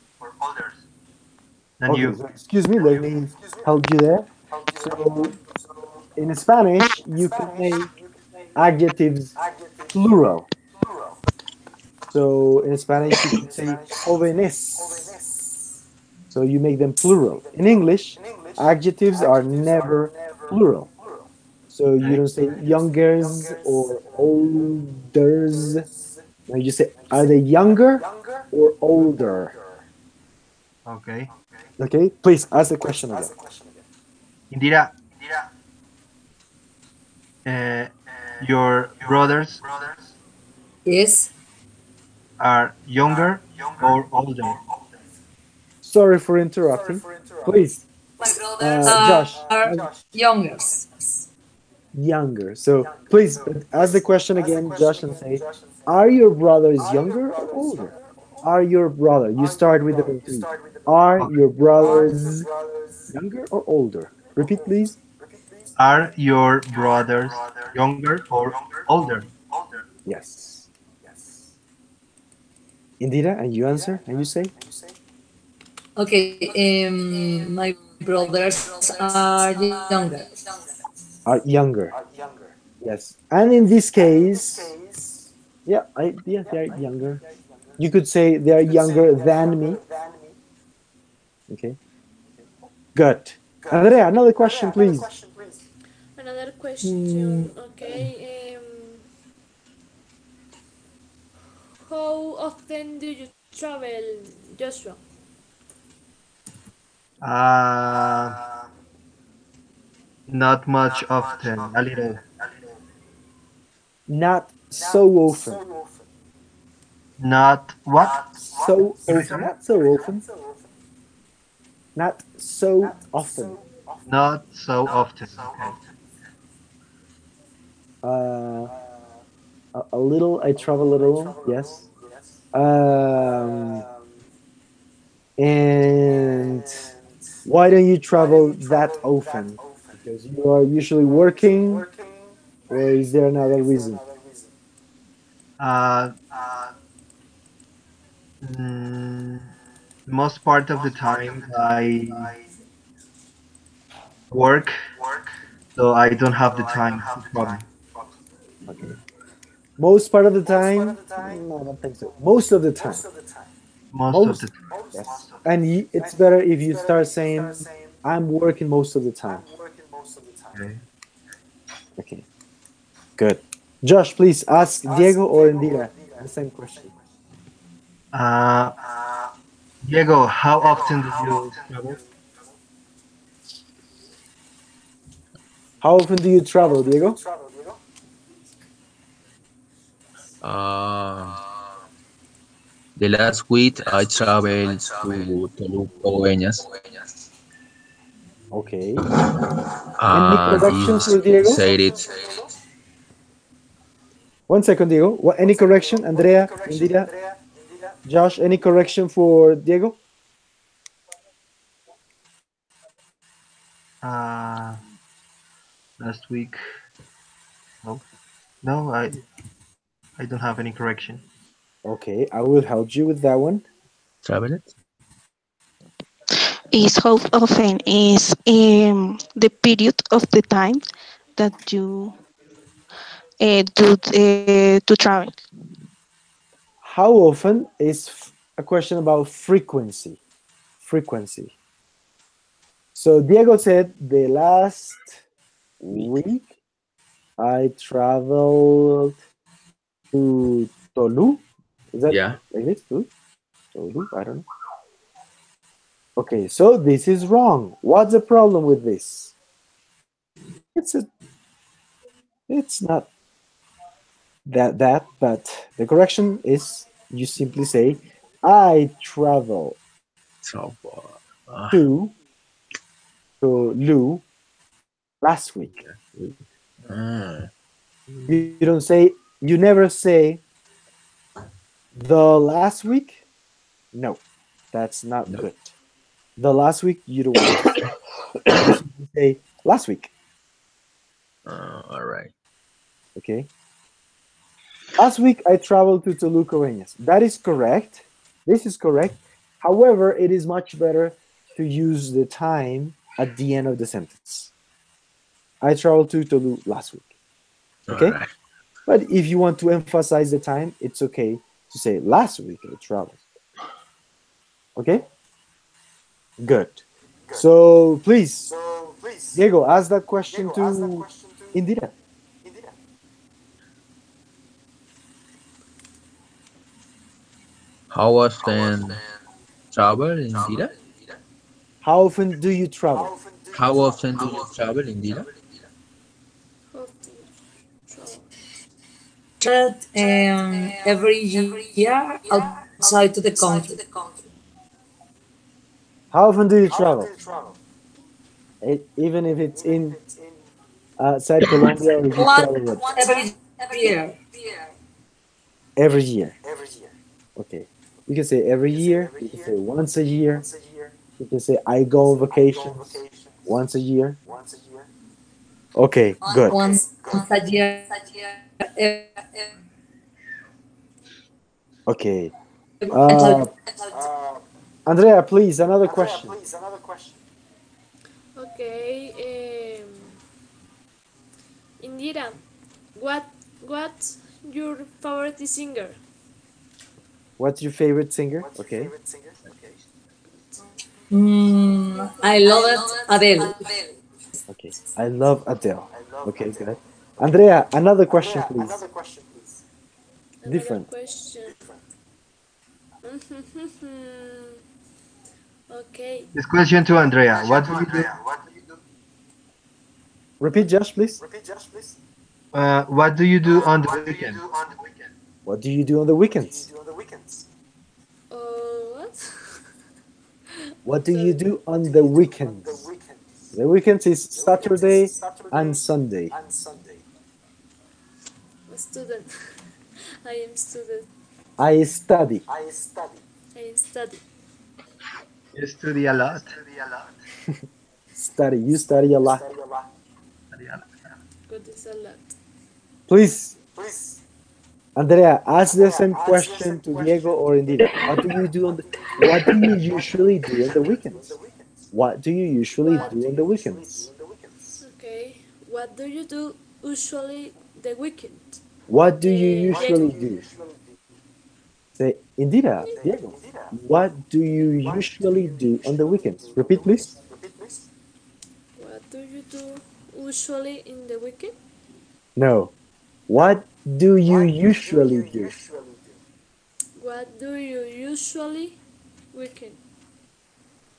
Speaker 2: than
Speaker 1: Okay,
Speaker 2: you.
Speaker 1: so excuse me, let me help you there. So in Spanish, you can make adjectives plural. So in Spanish, you can say jóvenes. So you make them plural. In English, adjectives are never plural. So you
Speaker 2: Okay.
Speaker 1: don't say youngers or olders. No, you say, are they younger or older?
Speaker 2: Okay.
Speaker 1: Okay, please ask the question again.
Speaker 2: Indira, uh, your brothers
Speaker 5: Yes,
Speaker 2: are younger or older?
Speaker 1: Sorry for interrupting. Please,
Speaker 5: my brothers
Speaker 1: Josh,
Speaker 5: are younger.
Speaker 1: younger. So please ask the question again, Josh, and say, are your brothers younger or older? Are your brother? You start with the number three. Are
Speaker 2: Okay.
Speaker 1: your brothers younger or older? Repeat, please.
Speaker 2: Are your brothers younger or older?
Speaker 1: Yes. Indira, and you answer, and you say
Speaker 5: Okay, my brothers are younger.
Speaker 1: are younger. Yes. And in this case, yeah, they are younger. You could say they are younger than me. Okay. Good. Andrea, another question, please.
Speaker 4: Another
Speaker 5: Mm,
Speaker 4: question. Okay. How often do you travel, Joshua?
Speaker 2: Uh, Not much often, a little.
Speaker 1: Not so often.
Speaker 2: Not what?
Speaker 1: So
Speaker 2: Sorry,
Speaker 1: often.
Speaker 2: sorry.
Speaker 1: Not so often. Not so often.
Speaker 2: Not so often. Okay.
Speaker 1: Uh, a little. I travel a little. Yes. Um, and why don't you travel that often? Because you are usually working, or is there another reason?
Speaker 2: Uh, mm, Most part of the time I work, so I don't have the time to travel.
Speaker 1: Okay. Most part of the time? No, I don't think so. Most of the time.
Speaker 2: Most of the
Speaker 1: Most.
Speaker 2: time.
Speaker 1: Yes. And it's better if you start saying, I'm working most of the time.
Speaker 2: Okay.
Speaker 1: Okay. Good. Josh, please ask Diego or Indira the same question.
Speaker 2: Uh, Diego, how often do you travel?
Speaker 1: How often do you travel, Diego?
Speaker 3: Um, the last week I traveled to Toluca,
Speaker 1: Okay. Any
Speaker 3: and
Speaker 1: correction
Speaker 3: it's
Speaker 1: for Diego?
Speaker 3: said it.
Speaker 1: 1 second, Diego. What, any correction? Andrea, Indira, Josh, any correction for Diego?
Speaker 2: Uh, Last week. No, no, I don't have any correction.
Speaker 1: Okay, I will help you with that one.
Speaker 3: Traveled?
Speaker 6: Is how often is the period of the time that you do to travel.
Speaker 1: How often is a question about frequency. Frequency. So Diego said the last
Speaker 3: Week.
Speaker 1: week I traveled to Tolu. Is that
Speaker 3: Yeah.
Speaker 1: like this? Tolu? I don't know. Okay, so this is wrong. What's the problem with this? It's a, it's not that, but the correction is you simply say I travel
Speaker 3: So,
Speaker 1: to Tolu last week.
Speaker 3: week. Ah,
Speaker 1: You don't say, you never say the last week. No, that's not
Speaker 3: no.
Speaker 1: good. The last week you don't want to say. You simply say last week.
Speaker 3: All right.
Speaker 1: Okay. Last week I traveled to Toluca Reñas. That is correct. This is correct. However, it is much better to use the time at the end of the sentence. I traveled to Tolu last week.
Speaker 3: All
Speaker 1: Okay?
Speaker 3: right.
Speaker 1: But if you want to emphasize the time, it's okay to say last week I traveled. Okay? Good. So please, Diego, ask that question to Indira.
Speaker 3: How often travel in Dira?
Speaker 1: How often do you travel?
Speaker 3: How often do you travel in Dira?
Speaker 4: How do you travel?
Speaker 5: Traveled every year outside to the country.
Speaker 1: How often do you travel? Even if it's in outside Colombia, or if you
Speaker 5: One
Speaker 1: travel what?
Speaker 5: every year.
Speaker 1: Every year. Okay. You can say every year. You can say once a year. You can say I go on vacations once a year. Okay, good.
Speaker 5: once a year.
Speaker 1: Okay.
Speaker 5: Every weekend
Speaker 1: Uh, Andrea, please, another question.
Speaker 4: Okay, Indira, what what's your favorite singer?
Speaker 1: What's your favorite singer? Okay.
Speaker 5: I love it, Adele.
Speaker 1: Okay. I love Adele. Okay, good. Andrea, another question, please.
Speaker 4: Another
Speaker 1: Different.
Speaker 4: question. Okay.
Speaker 2: This question to Andrea. What do you do?
Speaker 1: Repeat, Josh, please.
Speaker 2: What do you do on the weekend?
Speaker 1: What do you do on the weekends?
Speaker 4: What?
Speaker 1: What do you
Speaker 4: Sorry.
Speaker 1: do on the weekends? The weekends is Saturday and Sunday.
Speaker 4: A student. I am student.
Speaker 1: I study.
Speaker 4: I study.
Speaker 2: You study a lot.
Speaker 1: Study. You study a lot.
Speaker 2: Study a lot.
Speaker 4: God is a lot.
Speaker 1: Please, Andrea, ask the same question to Diego or Indira. What do you do on the What do you usually do on the weekends? What do you usually
Speaker 4: What?
Speaker 1: do on the weekends?
Speaker 4: Okay. What do you do usually the weekend?
Speaker 1: What do you
Speaker 4: Diego.
Speaker 1: usually do? Say, Indira, Diego. What do you usually do on the weekends? Repeat, please.
Speaker 4: What do you do usually in the weekend?
Speaker 1: No. What do you usually do?
Speaker 4: What do you usually weekend?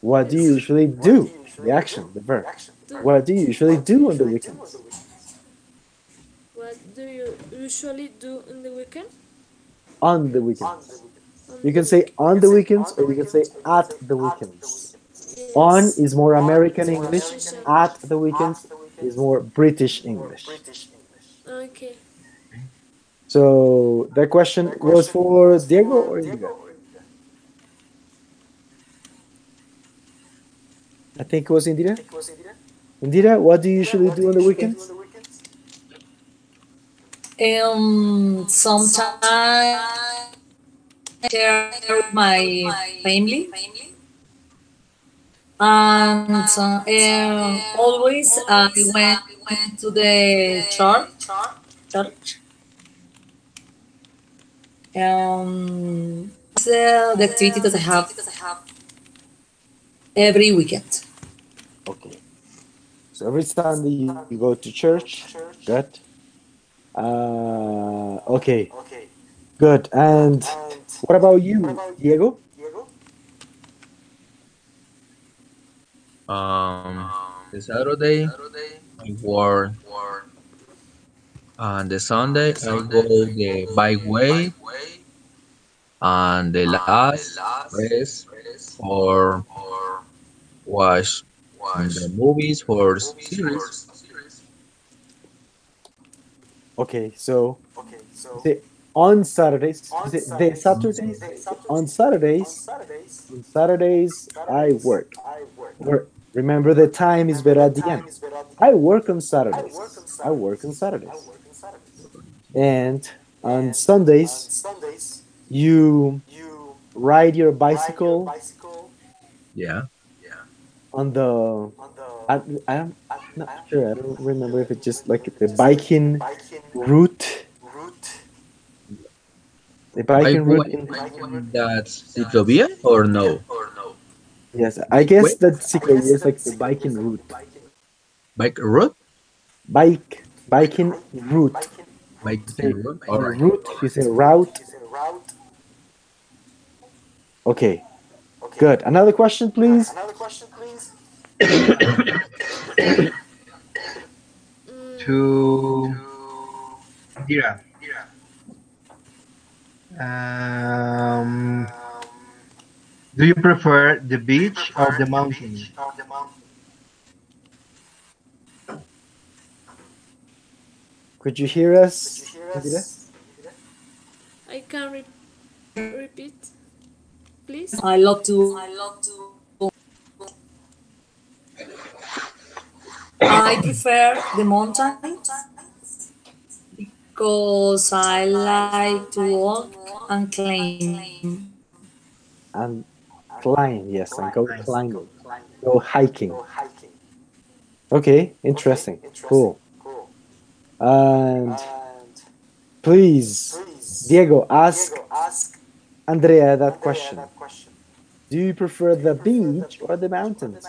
Speaker 1: What do you
Speaker 4: Yes.
Speaker 1: usually do? The action, the verb.
Speaker 4: Do.
Speaker 1: What do you usually do on the weekends?
Speaker 4: What do you usually do in the weekend?
Speaker 1: On the weekends.
Speaker 4: On
Speaker 1: You
Speaker 4: the
Speaker 1: can say
Speaker 4: weekend.
Speaker 1: on the weekends or you can say at the weekends. On
Speaker 4: Yes.
Speaker 1: is more American English,
Speaker 4: Preposition.
Speaker 1: at the weekends is more British English.
Speaker 4: Okay.
Speaker 1: So the question was for Diego or Indira? I think it was Indira. Indira, what do you usually do on the weekends?
Speaker 5: Sometimes share with my family, and always I went to the church. It's the activity that I have every weekend.
Speaker 1: Okay. So every Sunday you go to church. Good. Okay. Good. And what about you, Diego?
Speaker 3: The Saturday I work, and the Sunday I go the bike way, and the last rest or watch the movies or series.
Speaker 1: Okay. So you say on Saturdays. You say the Saturdays. On Saturdays I work. Or remember the time is better at the end. I work on Saturdays. I work on Saturdays. And on Sundays you ride your bicycle
Speaker 3: Yeah.
Speaker 1: on the I'm not sure. I don't remember if it's just like the biking route. The
Speaker 3: Bike
Speaker 1: biking route
Speaker 3: way,
Speaker 1: in
Speaker 3: that's ciclovia or no?
Speaker 1: yes, I
Speaker 3: Bike
Speaker 1: guess
Speaker 3: way,
Speaker 1: that ciclovia is like the biking route.
Speaker 3: bike route,
Speaker 1: Biking route. You
Speaker 3: biking
Speaker 1: say
Speaker 3: route. All
Speaker 1: say
Speaker 3: right.
Speaker 1: route, you say route. Okay, good. Another question, please.
Speaker 2: To Indira. Um, do you prefer the beach or the mountain?
Speaker 1: Could you hear us, Indira?
Speaker 4: I can repeat, please.
Speaker 5: I love to I prefer the mountains because I like to walk and climb.
Speaker 1: And climb, yes, and go climbing, go hiking. Okay, interesting, cool. And please, Diego, ask Andrea that question. Do you prefer the beach or the mountains?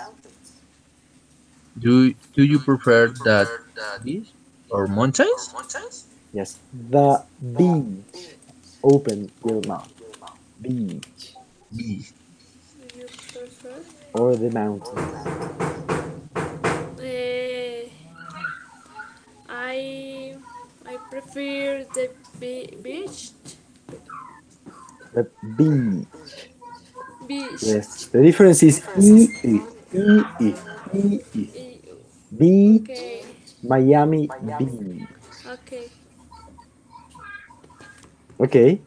Speaker 3: Do you prefer that beach or mountains?
Speaker 1: Yes, the beach. Open your mouth. Beach
Speaker 3: Beach.
Speaker 4: Do you prefer?
Speaker 1: or the mountains?
Speaker 4: Uh, I I prefer the beach.
Speaker 1: The beach.
Speaker 4: Beach.
Speaker 1: Yes, the difference is E.
Speaker 4: Eh,
Speaker 1: Beach,
Speaker 4: Okay.
Speaker 1: Miami Beach.
Speaker 4: Okay.
Speaker 1: Okay,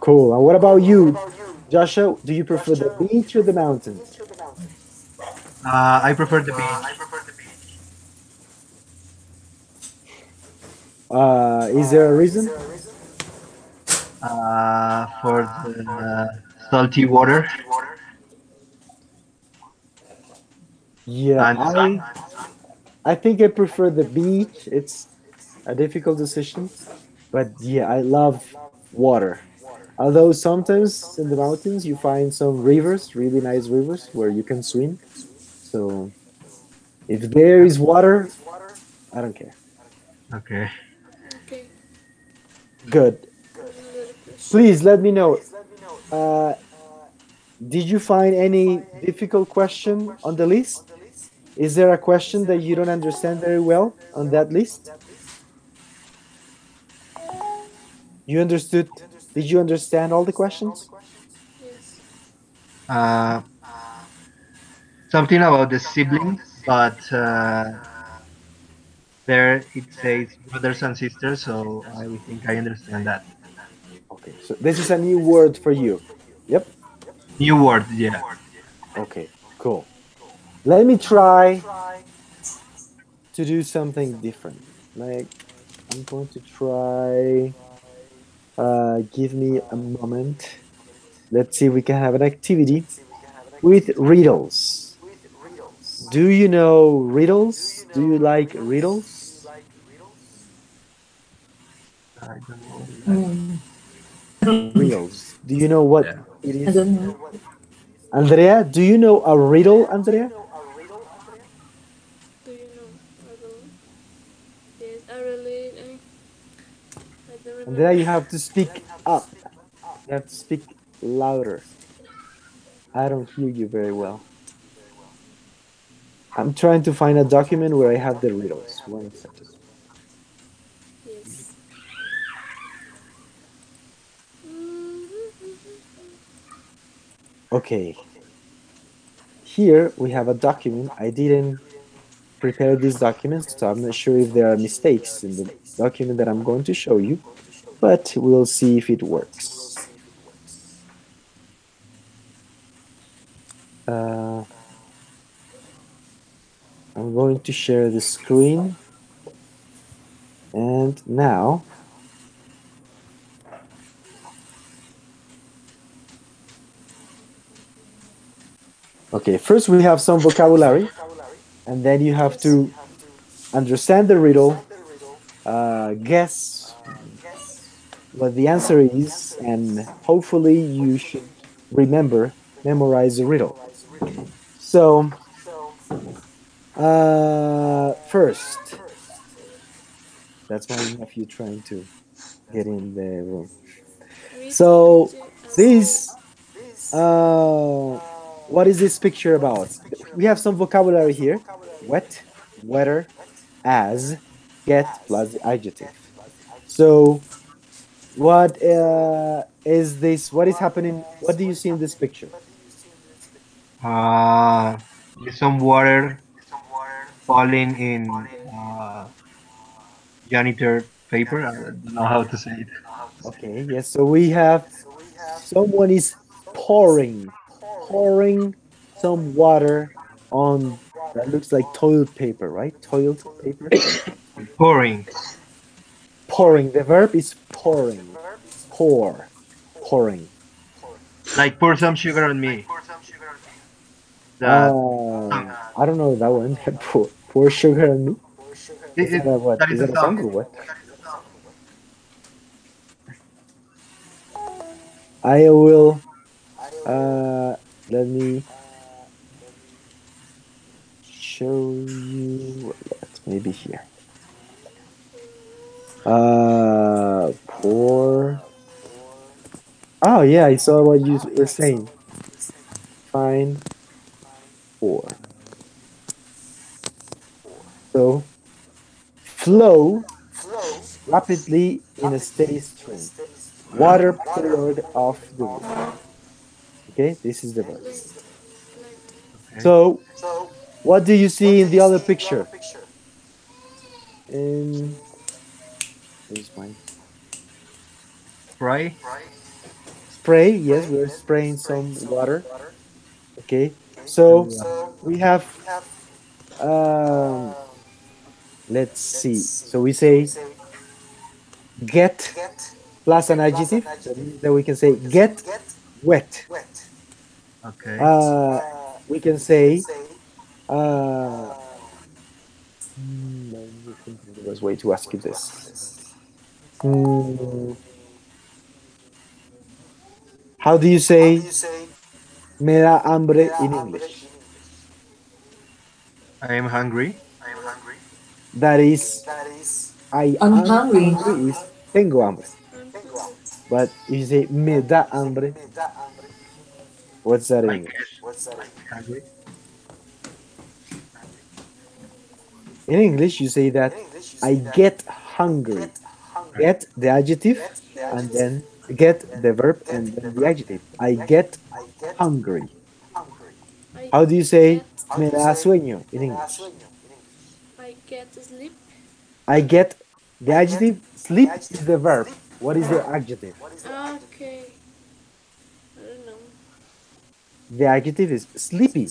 Speaker 1: cool. And what about you, Joshua? Do you prefer the beach or the mountains?
Speaker 2: I prefer the beach.
Speaker 1: Is there a reason?
Speaker 2: For the salty water
Speaker 1: Yeah,
Speaker 2: and sun.
Speaker 1: I think I prefer the beach. It's a difficult decision, but yeah, I love water. Although sometimes in the mountains you find some rivers, really nice rivers where you can swim. So if there is water, I don't care.
Speaker 2: Okay.
Speaker 4: Okay.
Speaker 1: Good.
Speaker 4: Another question.
Speaker 1: Please let me know. Uh, did you find any difficult question on the list? Is there a question that you don't understand very well on that list? You understood? Did you understand all the questions?
Speaker 4: Yes.
Speaker 2: Uh, Something about the siblings, but there it says brothers and sisters, so I think I understand that.
Speaker 1: Okay, so this is a new word for you. Yep.
Speaker 2: New word, yeah.
Speaker 1: Okay, cool. Let me try to do something different. Like, I'm going to try, give me a moment. Let's see if we can have an activity with riddles. Do you know riddles? Do you like riddles?
Speaker 2: I don't know that.
Speaker 5: Mm,
Speaker 1: Riddles. Do you know what
Speaker 3: Yeah.
Speaker 1: it
Speaker 5: I
Speaker 1: is?
Speaker 5: don't know.
Speaker 1: Andrea, do you know a riddle, Andrea?
Speaker 4: Do you know? I don't. Yes. I really. I don't
Speaker 1: Andrea,
Speaker 4: remember.
Speaker 1: you have to speak up. You have to speak louder. I don't hear you very well. I'm trying to find a document where I have the riddles. One second.
Speaker 4: Yes. Mm-hmm.
Speaker 1: Okay, here we have a document. I didn't prepare this document, so I'm not sure if there are mistakes in the document that I'm going to show you, but we'll see if it works. Uh, I'm going to share the screen, and now, okay, first we have some vocabulary, and then you have
Speaker 4: Yes.
Speaker 1: to understand the riddle, guess what the answer is, and hopefully you should remember, memorize the riddle. So, first, that's my nephew trying to get in the room. So,
Speaker 4: Research.
Speaker 1: this, what is this picture about? We have some vocabulary here: wet, wetter, as, get plus the adjective. So, what is this? What is happening? What do you see in this picture?
Speaker 2: Uh, there's some water falling in janitor paper. I don't know how to say it.
Speaker 1: Okay, yes. So we have someone is pouring some water on That looks like toilet paper, right? Toilet paper.
Speaker 2: Pouring.
Speaker 1: Pouring. The verb is pouring. Pour. Pouring.
Speaker 2: Like pour some sugar on me. That song.
Speaker 1: I don't know that one. Pour sugar on me. Is that a what?
Speaker 2: That
Speaker 1: Is
Speaker 2: is a
Speaker 1: that a song
Speaker 2: song.
Speaker 1: or what? I will. Let me show you. Maybe here. Pour. Oh yeah, I saw what you were saying. Fine. Pour. So flow rapidly in a steady stream. Water poured off the roof. Okay, this is the verb.
Speaker 4: Like, like,
Speaker 2: Okay.
Speaker 1: So what do you see in the other picture? In where's mine?
Speaker 2: Fry.
Speaker 1: Spray. Yes, we're spraying some water. Okay, so
Speaker 2: To
Speaker 1: we have. Um, let's see. So we say get plus an adjective. That means that we can say get wet.
Speaker 2: okay.
Speaker 1: Uh, we can say let me think of the best way to ask you this. Hmm, how do you say me da hambre in English?
Speaker 2: I am hungry.
Speaker 1: That is, I
Speaker 5: I'm
Speaker 1: am
Speaker 5: hungry.
Speaker 1: hungry is tengo hambre.
Speaker 4: I'm hungry.
Speaker 1: But if you say me da hambre, what's that in
Speaker 2: I
Speaker 1: English?
Speaker 2: get hungry.
Speaker 1: In English, you say that I get hungry. Get the adjective and then get the verb and then the adjective. I get hungry.
Speaker 4: I
Speaker 1: How do you say
Speaker 4: get
Speaker 1: me da sueño in English?
Speaker 4: I get sleep.
Speaker 1: I get the adjective. Sleep is the verb. What is the adjective?
Speaker 4: Okay. I don't know.
Speaker 1: The adjective is sleepy.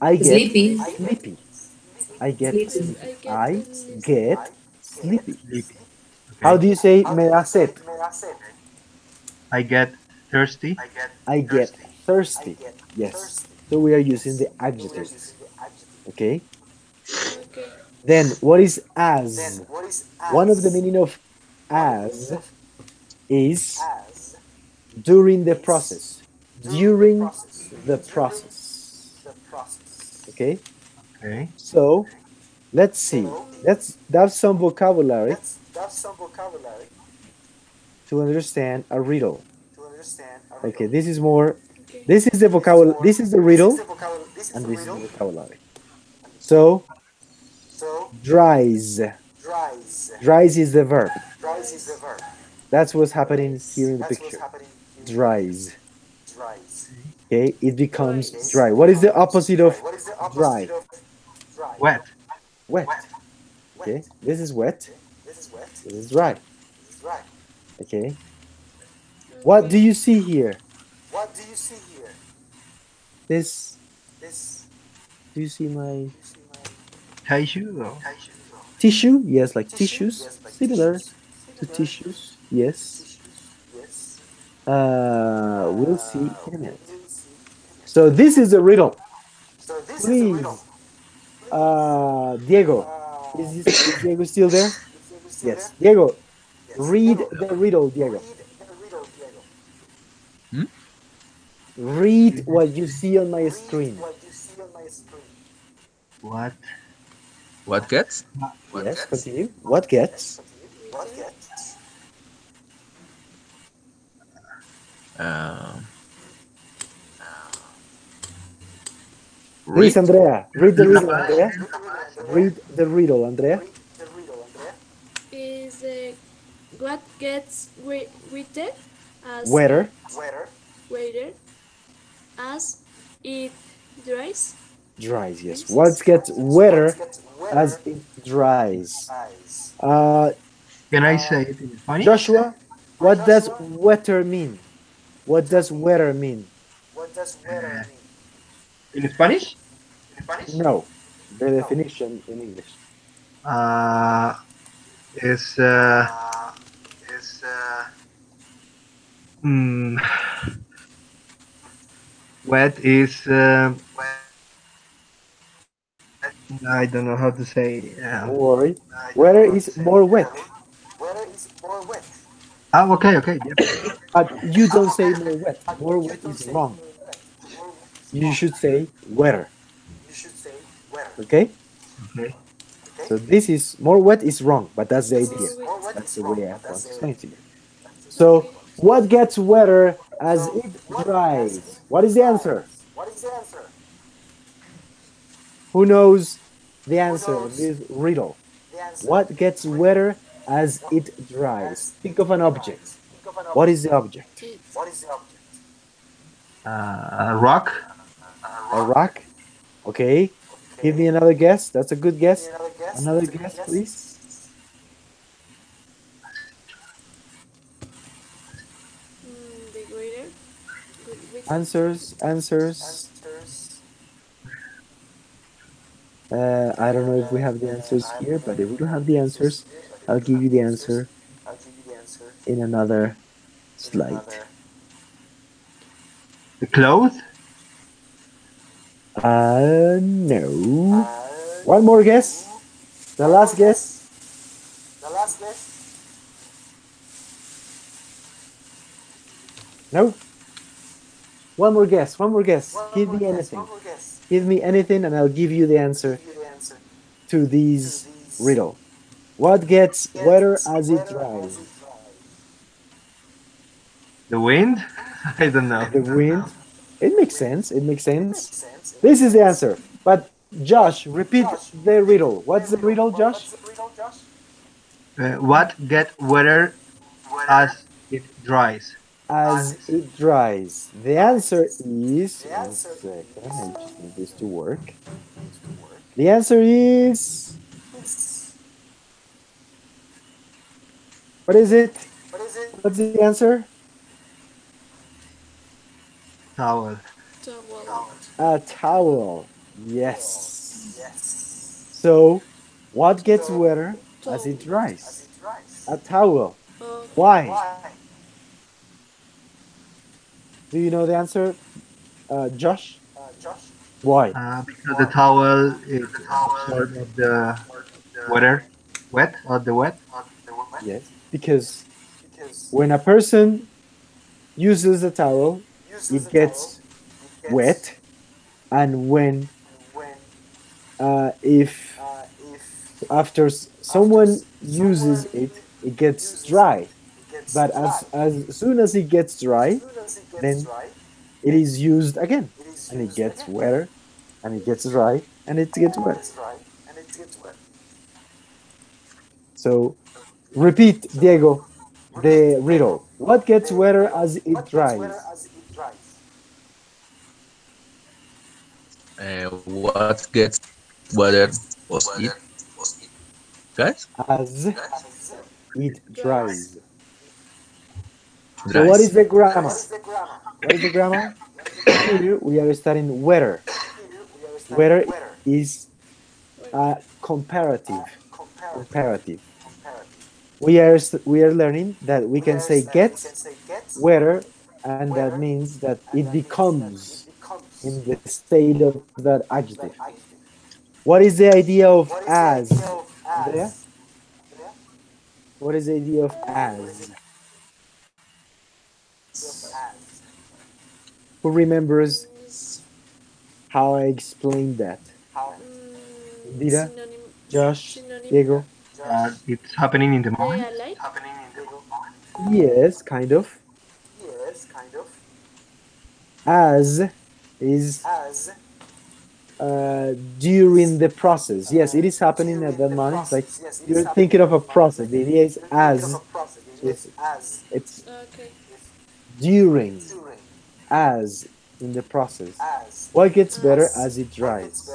Speaker 1: I get
Speaker 5: Sleepy.
Speaker 1: sleepy. I get
Speaker 5: Sleepy.
Speaker 1: sleepy.
Speaker 4: I get
Speaker 1: I
Speaker 4: sleep.
Speaker 1: get sleepy.
Speaker 2: Sleepy.
Speaker 1: How
Speaker 2: Okay.
Speaker 1: do you say me da sed?
Speaker 2: I get thirsty.
Speaker 1: I get thirsty. Yes. So we are using the adjectives. Okay.
Speaker 4: Okay.
Speaker 1: Then what is as? One of the meaning of as is during the process. During the process. Okay.
Speaker 2: Okay.
Speaker 1: So let's see. Let's have some vocabulary to understand a riddle. Okay, this is more.
Speaker 4: Okay.
Speaker 1: This is the vocabulary. This is the riddle, and this is the vocabulary. So dries. Dries is the verb.
Speaker 4: Rice.
Speaker 1: That's what's happening here
Speaker 4: Rice.
Speaker 1: in the picture. Dries.
Speaker 2: Okay.
Speaker 1: Okay, it becomes
Speaker 4: Rice.
Speaker 1: dry. What is the opposite of dry?
Speaker 2: Wet.
Speaker 1: Wet. Okay, this is wet. This is dry. Okay, what do
Speaker 4: Okay.
Speaker 1: you see here? This. Do you see my
Speaker 2: Tissue. Oh,
Speaker 1: tissue? Yes, like tissues. Similar to tissues. Yes. We'll see in a minute. So this is a riddle. Please, Diego, is Diego still there? Yes, Diego, read the riddle, Diego.
Speaker 3: Hmm?
Speaker 1: Read what you see on my screen.
Speaker 2: what?
Speaker 3: What gets?
Speaker 1: Yes, continue. What gets?
Speaker 4: Okay.
Speaker 3: Uh,
Speaker 1: Please,
Speaker 3: read?
Speaker 1: Andrea, read the
Speaker 2: Letra
Speaker 1: riddle,
Speaker 2: paz.
Speaker 1: Andrea. Read the riddle, Andrea.
Speaker 4: Is what gets wetter as it
Speaker 1: Weather
Speaker 4: wetter as it dries?
Speaker 1: dries. Yes. What
Speaker 4: Freezes.
Speaker 1: gets wetter as it dries? Uh,
Speaker 2: Can I say it in Spanish?
Speaker 1: Joshua, what does wetter mean? What does wetter mean?
Speaker 2: In Spanish?
Speaker 1: No. the definition in English.
Speaker 2: Uh, is mm, wet is I don't know how to say.
Speaker 1: Don't worry. Weather is more wet,
Speaker 2: Okay, okay, yep.
Speaker 1: but you don't say more wet. More wet is wrong. You should say wetter. Okay?
Speaker 2: Okay.
Speaker 1: So this is more wet is wrong, but that's the idea.
Speaker 4: More wit.
Speaker 1: That's the way I want to explain to you. So what gets wetter as it dries? What is the answer? Who knows the answer of this riddle? What gets wetter as it dries? Think of an object. What is the object?
Speaker 4: Teeth.
Speaker 2: Rock.
Speaker 1: A rock? Okay. Give me another guess. That's a good guess. Another guess, please.
Speaker 4: The greater. With
Speaker 1: Answers, answers. I don't know if we have the answers here, but if we don't have the answers, I'll give you the answer in another slide.
Speaker 2: The cloth.
Speaker 1: No. One more guess. The last guess. No. One more guess. One more guess. Give me anything. Give me anything, and I'll give you the answer to this riddle. What gets wetter as it dries?
Speaker 2: The wind. I don't know.
Speaker 1: The wind. It makes sense. It makes sense. This is the answer. But Josh, repeat the riddle. What's the riddle, Josh?
Speaker 2: What get wetter as it dries?
Speaker 1: As it dries. The answer is. One second. I just need this to work. The answer is. What is it? What's the answer?
Speaker 2: Towel.
Speaker 4: towel.
Speaker 1: A towel. Yes. So, what gets wetter as it dries? A towel.
Speaker 4: Oh,
Speaker 1: Why? Do you know the answer, Josh? Why?
Speaker 2: Because the towel is absorb of the water, wet of the wet.
Speaker 1: Yes. Because when a person uses a towel, it gets wet, and when if after someone uses it, it gets dry. But as soon as it gets dry, then it is used again, and it gets wetter, and it gets dry, and it gets wet. So repeat, Diego, the riddle. What gets wetter as it dries?
Speaker 3: What gets weather was it, guys?
Speaker 1: As it
Speaker 4: dries.
Speaker 1: dries. So what
Speaker 3: Dries.
Speaker 1: is the grammar? What is the grammar? Here we are studying weather. Weather is a comparative. Comparative. We are learning that we can say get weather, and that means that it becomes in the state of that adjective. What is the idea of as? Andrea? What is the idea of as? Who remembers
Speaker 4: Is,
Speaker 1: how I explained that? Dida,
Speaker 4: synonym.
Speaker 1: Josh,
Speaker 4: Synonym.
Speaker 1: Diego?
Speaker 2: It's happening in the
Speaker 4: They
Speaker 2: moment.
Speaker 4: are like.
Speaker 1: Yes, kind of. As is during the process. Yes, it is happening at that moment. Like you're thinking of a process. The idea is as it's
Speaker 4: Okay.
Speaker 1: during as in the process. What gets better as it dries?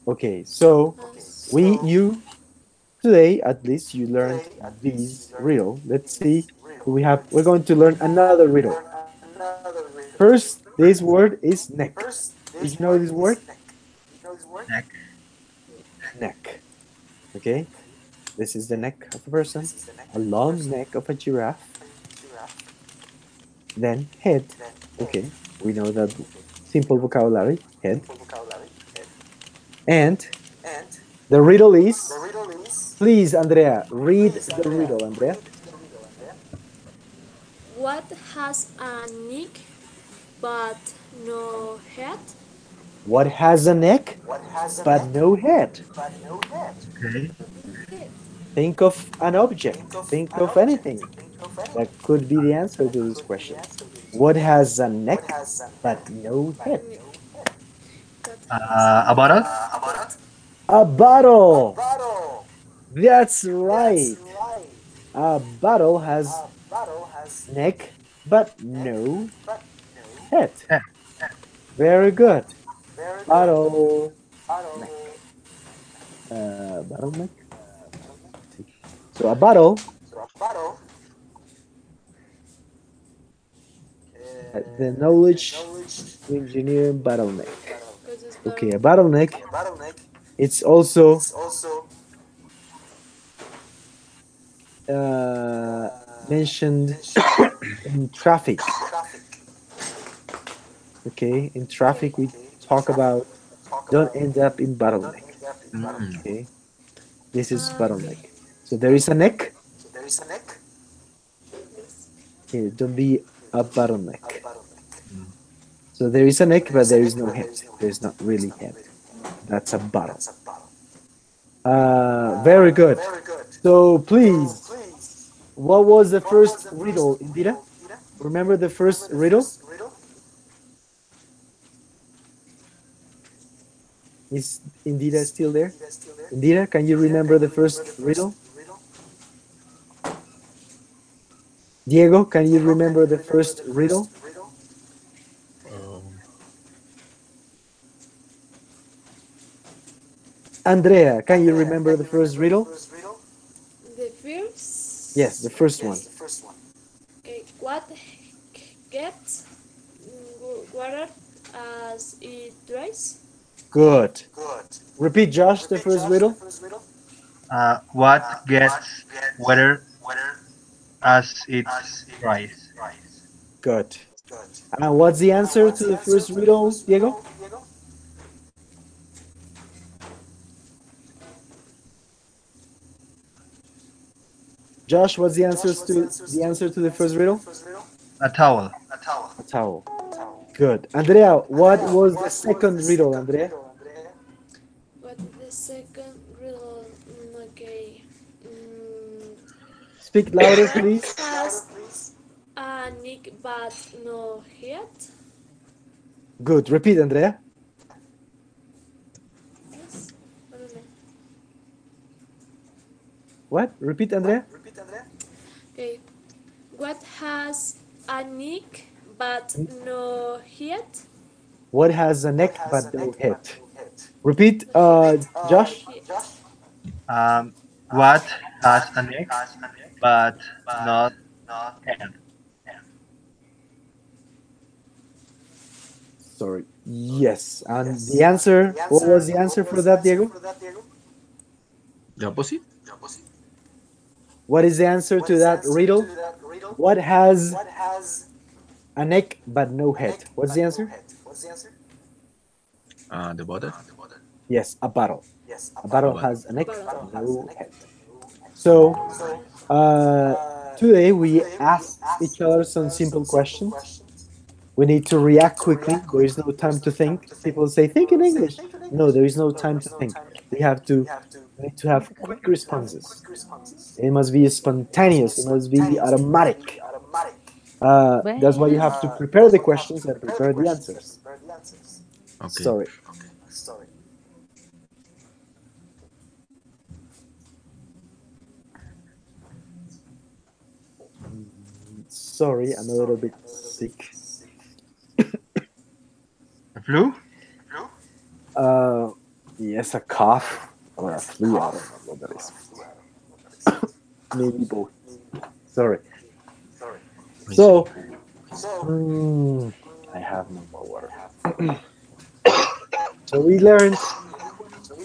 Speaker 1: Okay, so you today at least you learned this riddle. Let's see. We're going to learn another riddle. First, this word is neck. Did you know this word?
Speaker 2: Neck.
Speaker 1: Neck. Okay, this is the neck of a person, a long neck of a giraffe. Then head. Okay, we know that simple vocabulary, head. And the riddle is, please, Andrea, read the riddle, Andrea.
Speaker 4: What has a neck but no head?
Speaker 1: What has a neck but no head?
Speaker 2: Okay.
Speaker 4: Head.
Speaker 1: Think of an object. Think of anything that could be the answer to this question. What has a neck but no head?
Speaker 4: Neck. That has
Speaker 2: A bottle.
Speaker 1: A bottle. That's right. A bottle has neck but no head.
Speaker 2: Head.
Speaker 1: Very good. Bottle neck. Bottle neck. So a bottle. The knowledge engineering bottleneck.
Speaker 4: because it's
Speaker 1: Okay, a
Speaker 4: bottle.
Speaker 1: bottleneck. It's also uh, mentioned in traffic. Okay, in traffic we talk about don't end up in bottleneck.
Speaker 3: Mm.
Speaker 1: Okay, this is
Speaker 4: Okay.
Speaker 1: bottleneck. So there is a neck.
Speaker 4: Yes.
Speaker 1: Here, don't be a bottleneck.
Speaker 3: Mm.
Speaker 1: So there is a neck, but there is no head. There's not really head. That's a bottle. Very good. So please, what was the first riddle, Indira? Remember the first riddle? Is Indira still there? Indira, can you remember the first riddle? Diego, can you remember the first riddle?
Speaker 3: Um,
Speaker 1: Andrea, can you remember the first riddle?
Speaker 4: The first.
Speaker 1: Yes, the first one.
Speaker 4: Okay. What gets water as it dries?
Speaker 1: Good. Repeat, Josh, the first riddle.
Speaker 2: What gets wetter as it dries?
Speaker 1: Good. And what's the answer to the first riddle, Diego? Josh, what's the answer to the first riddle?
Speaker 2: A towel.
Speaker 1: A towel. Good. Andrea, what was the second riddle, Andrea?
Speaker 4: What is the second riddle? Okay.
Speaker 1: Speak louder,
Speaker 4: What
Speaker 1: please.
Speaker 4: has a neck but no head?
Speaker 1: Good. Repeat, Andrea.
Speaker 4: Yes. I don't know.
Speaker 1: What? Repeat, Andrea.
Speaker 4: Okay. What has a neck but no head?
Speaker 1: What has a neck but no head? Repeat, Josh.
Speaker 2: What has a neck but not head?
Speaker 1: Sorry. Yes. And the answer, what was the answer for that, Diego?
Speaker 3: the opposite?
Speaker 1: What is the answer to that riddle? What has a neck but no head? What's the answer?
Speaker 3: The bottle?
Speaker 1: Yes, a bottle. A bottle
Speaker 3: bottle.
Speaker 1: has a neck
Speaker 4: Bottle.
Speaker 1: but no head. So, today we asked each other some simple questions. We need to react quickly. There is no time to think. People say, think in English. No, there is no time to think. We need to have quick responses. It must be spontaneous. It must be automatic. That's why you have to prepare the questions and prepare the answers.
Speaker 3: Okay.
Speaker 1: Sorry. Sorry, I'm a little bit sick.
Speaker 2: A flu?
Speaker 1: Yes, a cough or a flu. I don't know what that is. Maybe both. Sorry. So, I have no more water. So we learned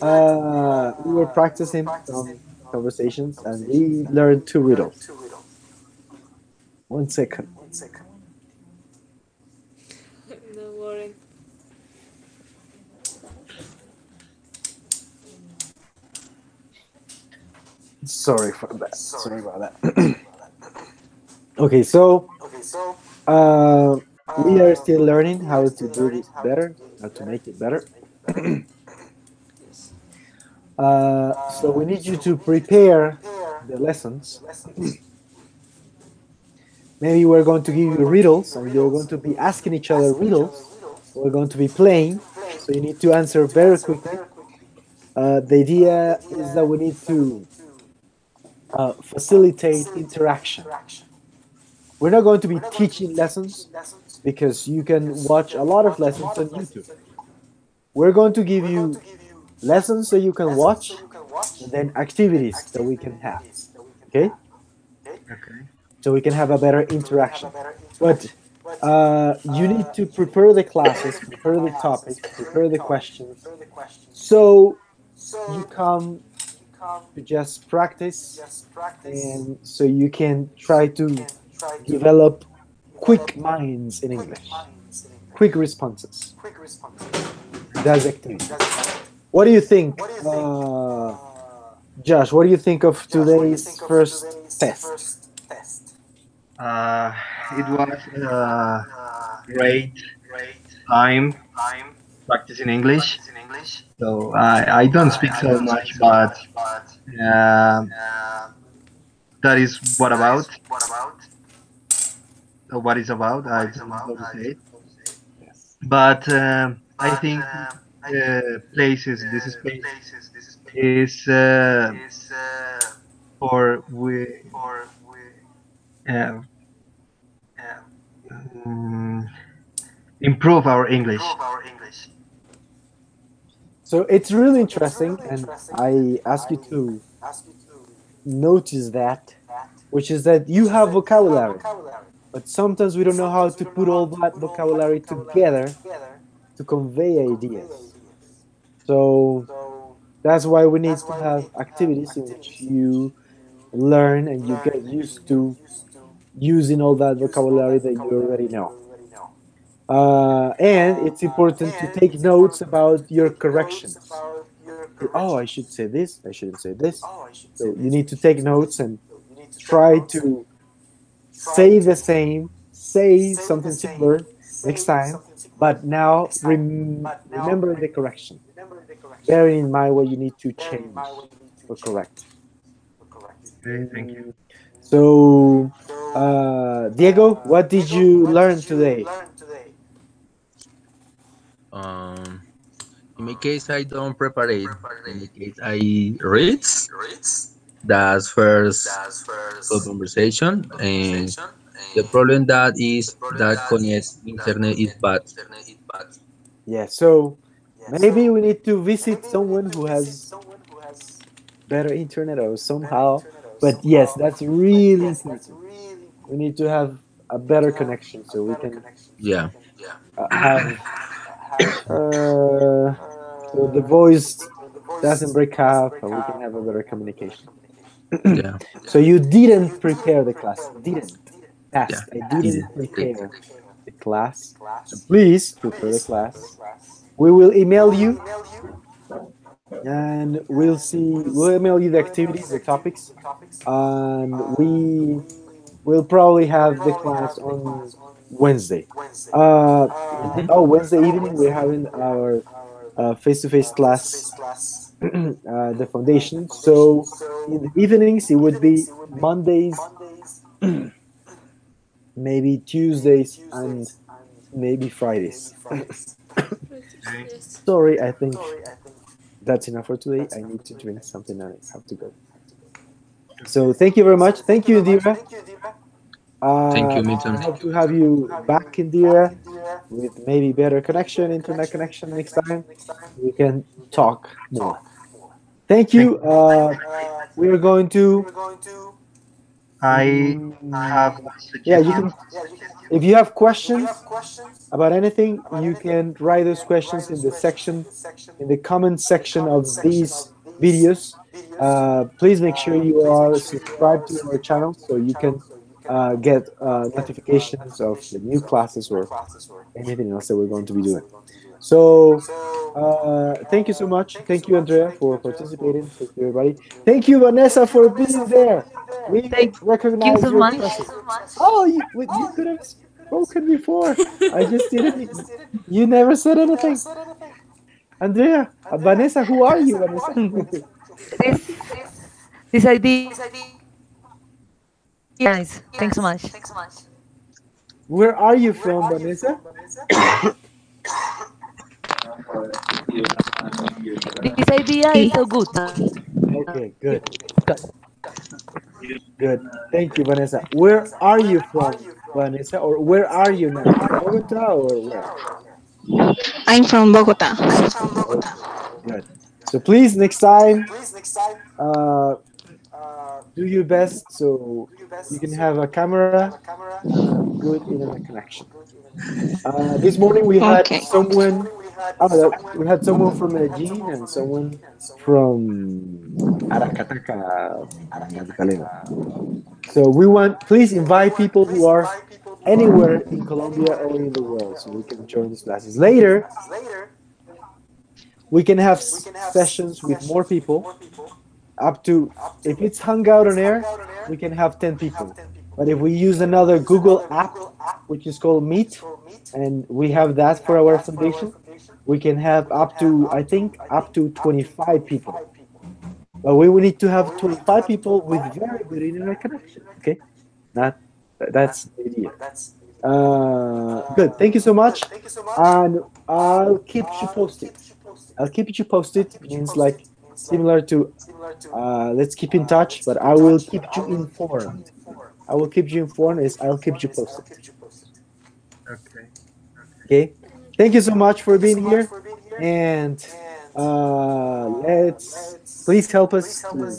Speaker 1: we were practicing some conversations and we learned two riddles. 1 second.
Speaker 4: No worry.
Speaker 1: Sorry for that. Sorry about that. Okay, so uh, we are still learning how to do this better, how to make it better.
Speaker 4: Yes.
Speaker 1: So we need you to prepare the lessons. Maybe we're going to give you riddles and you're going to be asking each other riddles. We're going to be playing, so you need to answer very quickly. The idea is that we need to facilitate interaction. We're not going to be teaching lessons because you can watch a lot of lessons on YouTube. We're going to give you lessons that you can watch and then activities that we can have. Okay?
Speaker 2: Okay.
Speaker 1: So we can have a better interaction. But you need to prepare the classes, prepare the topics, prepare the questions, so you come to just practice, and so you can try to develop quick minds in English, quick responses. That's the activity. What do you think, Josh? What do you think of today's first test?
Speaker 2: Uh, it was great time practicing English. So I don't speak so much, but uh, that is what about, or what is about. I don't know how to say it. But I think this space is for we uh, mm, improve our English.
Speaker 1: So it's really interesting, and I ask you to notice that, which is that you have vocabulary, but sometimes we don't know how to put all that vocabulary together to convey ideas. So that's why we need to have activities in which you learn and you get used to using all that vocabulary that you already know. And it's important to take notes about your corrections. Oh, I should say this, I shouldn't say this. So you need to take notes and try to say the same, say something similar next time, but now remember the correction. Bearing in mind what you need to change or correct.
Speaker 2: Okay, thank you.
Speaker 1: So, Diego, what did you learn today?
Speaker 3: Um, in my case, I don't prepare it. In my case, I read. That's first good conversation, and the problem that is that connect internet is bad.
Speaker 1: Yeah, so maybe we need to visit someone who has better internet or somehow. But yes, that's really important. We need to have a better connection so we can
Speaker 3: Yeah,
Speaker 1: have so the voice doesn't break up and we can have a better communication.
Speaker 3: yeah,
Speaker 1: So you didn't prepare the class. Didn't.
Speaker 3: yeah.
Speaker 1: Past. I
Speaker 3: Did
Speaker 1: didn't
Speaker 3: it. Did.
Speaker 1: prepare the class. So please prepare the class. We will email you and we'll email you the activities, the topics, and we will probably have the class on Wednesday. Wednesday evening we're having our face-to-face class, the foundation. So in the evenings it would be Mondays, maybe Tuesdays, and maybe Fridays.
Speaker 2: Okay.
Speaker 4: Yes.
Speaker 1: Sorry, I think that's enough for today. I need to drink something and I have to go. So thank you very much. Thank you, Indira.
Speaker 3: Thank you,
Speaker 1: I
Speaker 3: Milton.
Speaker 1: hope to have you back, Indira, with maybe better connection, internet connection next time. We can talk more. Thank
Speaker 2: Thank
Speaker 1: you.
Speaker 2: you.
Speaker 1: We are going to.
Speaker 2: I have a
Speaker 1: Yeah, you can.
Speaker 2: suggestion.
Speaker 1: If you have questions, about anything, you can write those questions in the section, in the comment section of these videos. Please make sure you are subscribed to our channel so you can get notifications of the new classes or anything else that we're going to be doing. So, thank you so much. Thank you, Andrea, for participating. Thank you, everybody. Thank you, Vanessa, for being there. We
Speaker 5: Thank you
Speaker 1: recognize
Speaker 5: so
Speaker 1: your
Speaker 5: much.
Speaker 1: presence. Oh, you could have spoken before. I just didn't. You never said anything. Andrea, Vanessa, who are you, Vanessa?
Speaker 5: This this idea is nice. Thanks so much.
Speaker 1: Where are you from, Vanessa?
Speaker 5: This idea is so good.
Speaker 1: Okay, good, good. Thank you, Vanessa. Where are you from, Vanessa? Or where are you now? Bogota or where?
Speaker 6: I'm from Bogota.
Speaker 1: Okay, good. So please, next time, uh, do your best so you can have a camera and a good internet connection. This morning we had
Speaker 6: Okay.
Speaker 1: someone. We had someone from Medellin and someone from Aracataca, Magdalena. So we want, please invite people who are anywhere in Colombia or in the world so we can join these classes. Later, we can have sessions with more people, up to, if it's Hangout on Air, we can have 10 people. But if we use another Google app, which is called Meet, and we have that for our foundation, we can have up to, I think, up to 25 people. But we will need to have 25 people with very good internet connection. Okay, that that's the idea. Good. Thank you so much, and I'll keep you posted. I'll keep you posted means like similar to let's keep in touch, but I will keep you informed. I will keep you informed is I'll keep you posted.
Speaker 2: Okay.
Speaker 1: Okay. Thank you so much for being here, and let's please help us to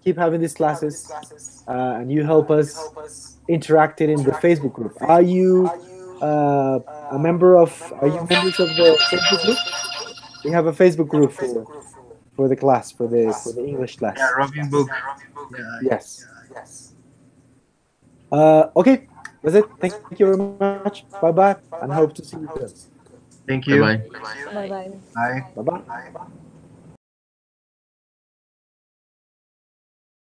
Speaker 1: keep having these classes, and you help us interacting in the Facebook group. Are you a member of? Are you members of the Facebook group? We have a Facebook group for the class for the English
Speaker 2: Yeah,
Speaker 1: class.
Speaker 2: Robin Book. Yeah.
Speaker 1: Yes. Okay, that's it. Thank you very much. Bye bye, and hope to see you soon.
Speaker 2: Thank
Speaker 3: Bye
Speaker 2: you.
Speaker 3: bye.
Speaker 5: Bye bye.
Speaker 2: Bye.
Speaker 1: Bye bye.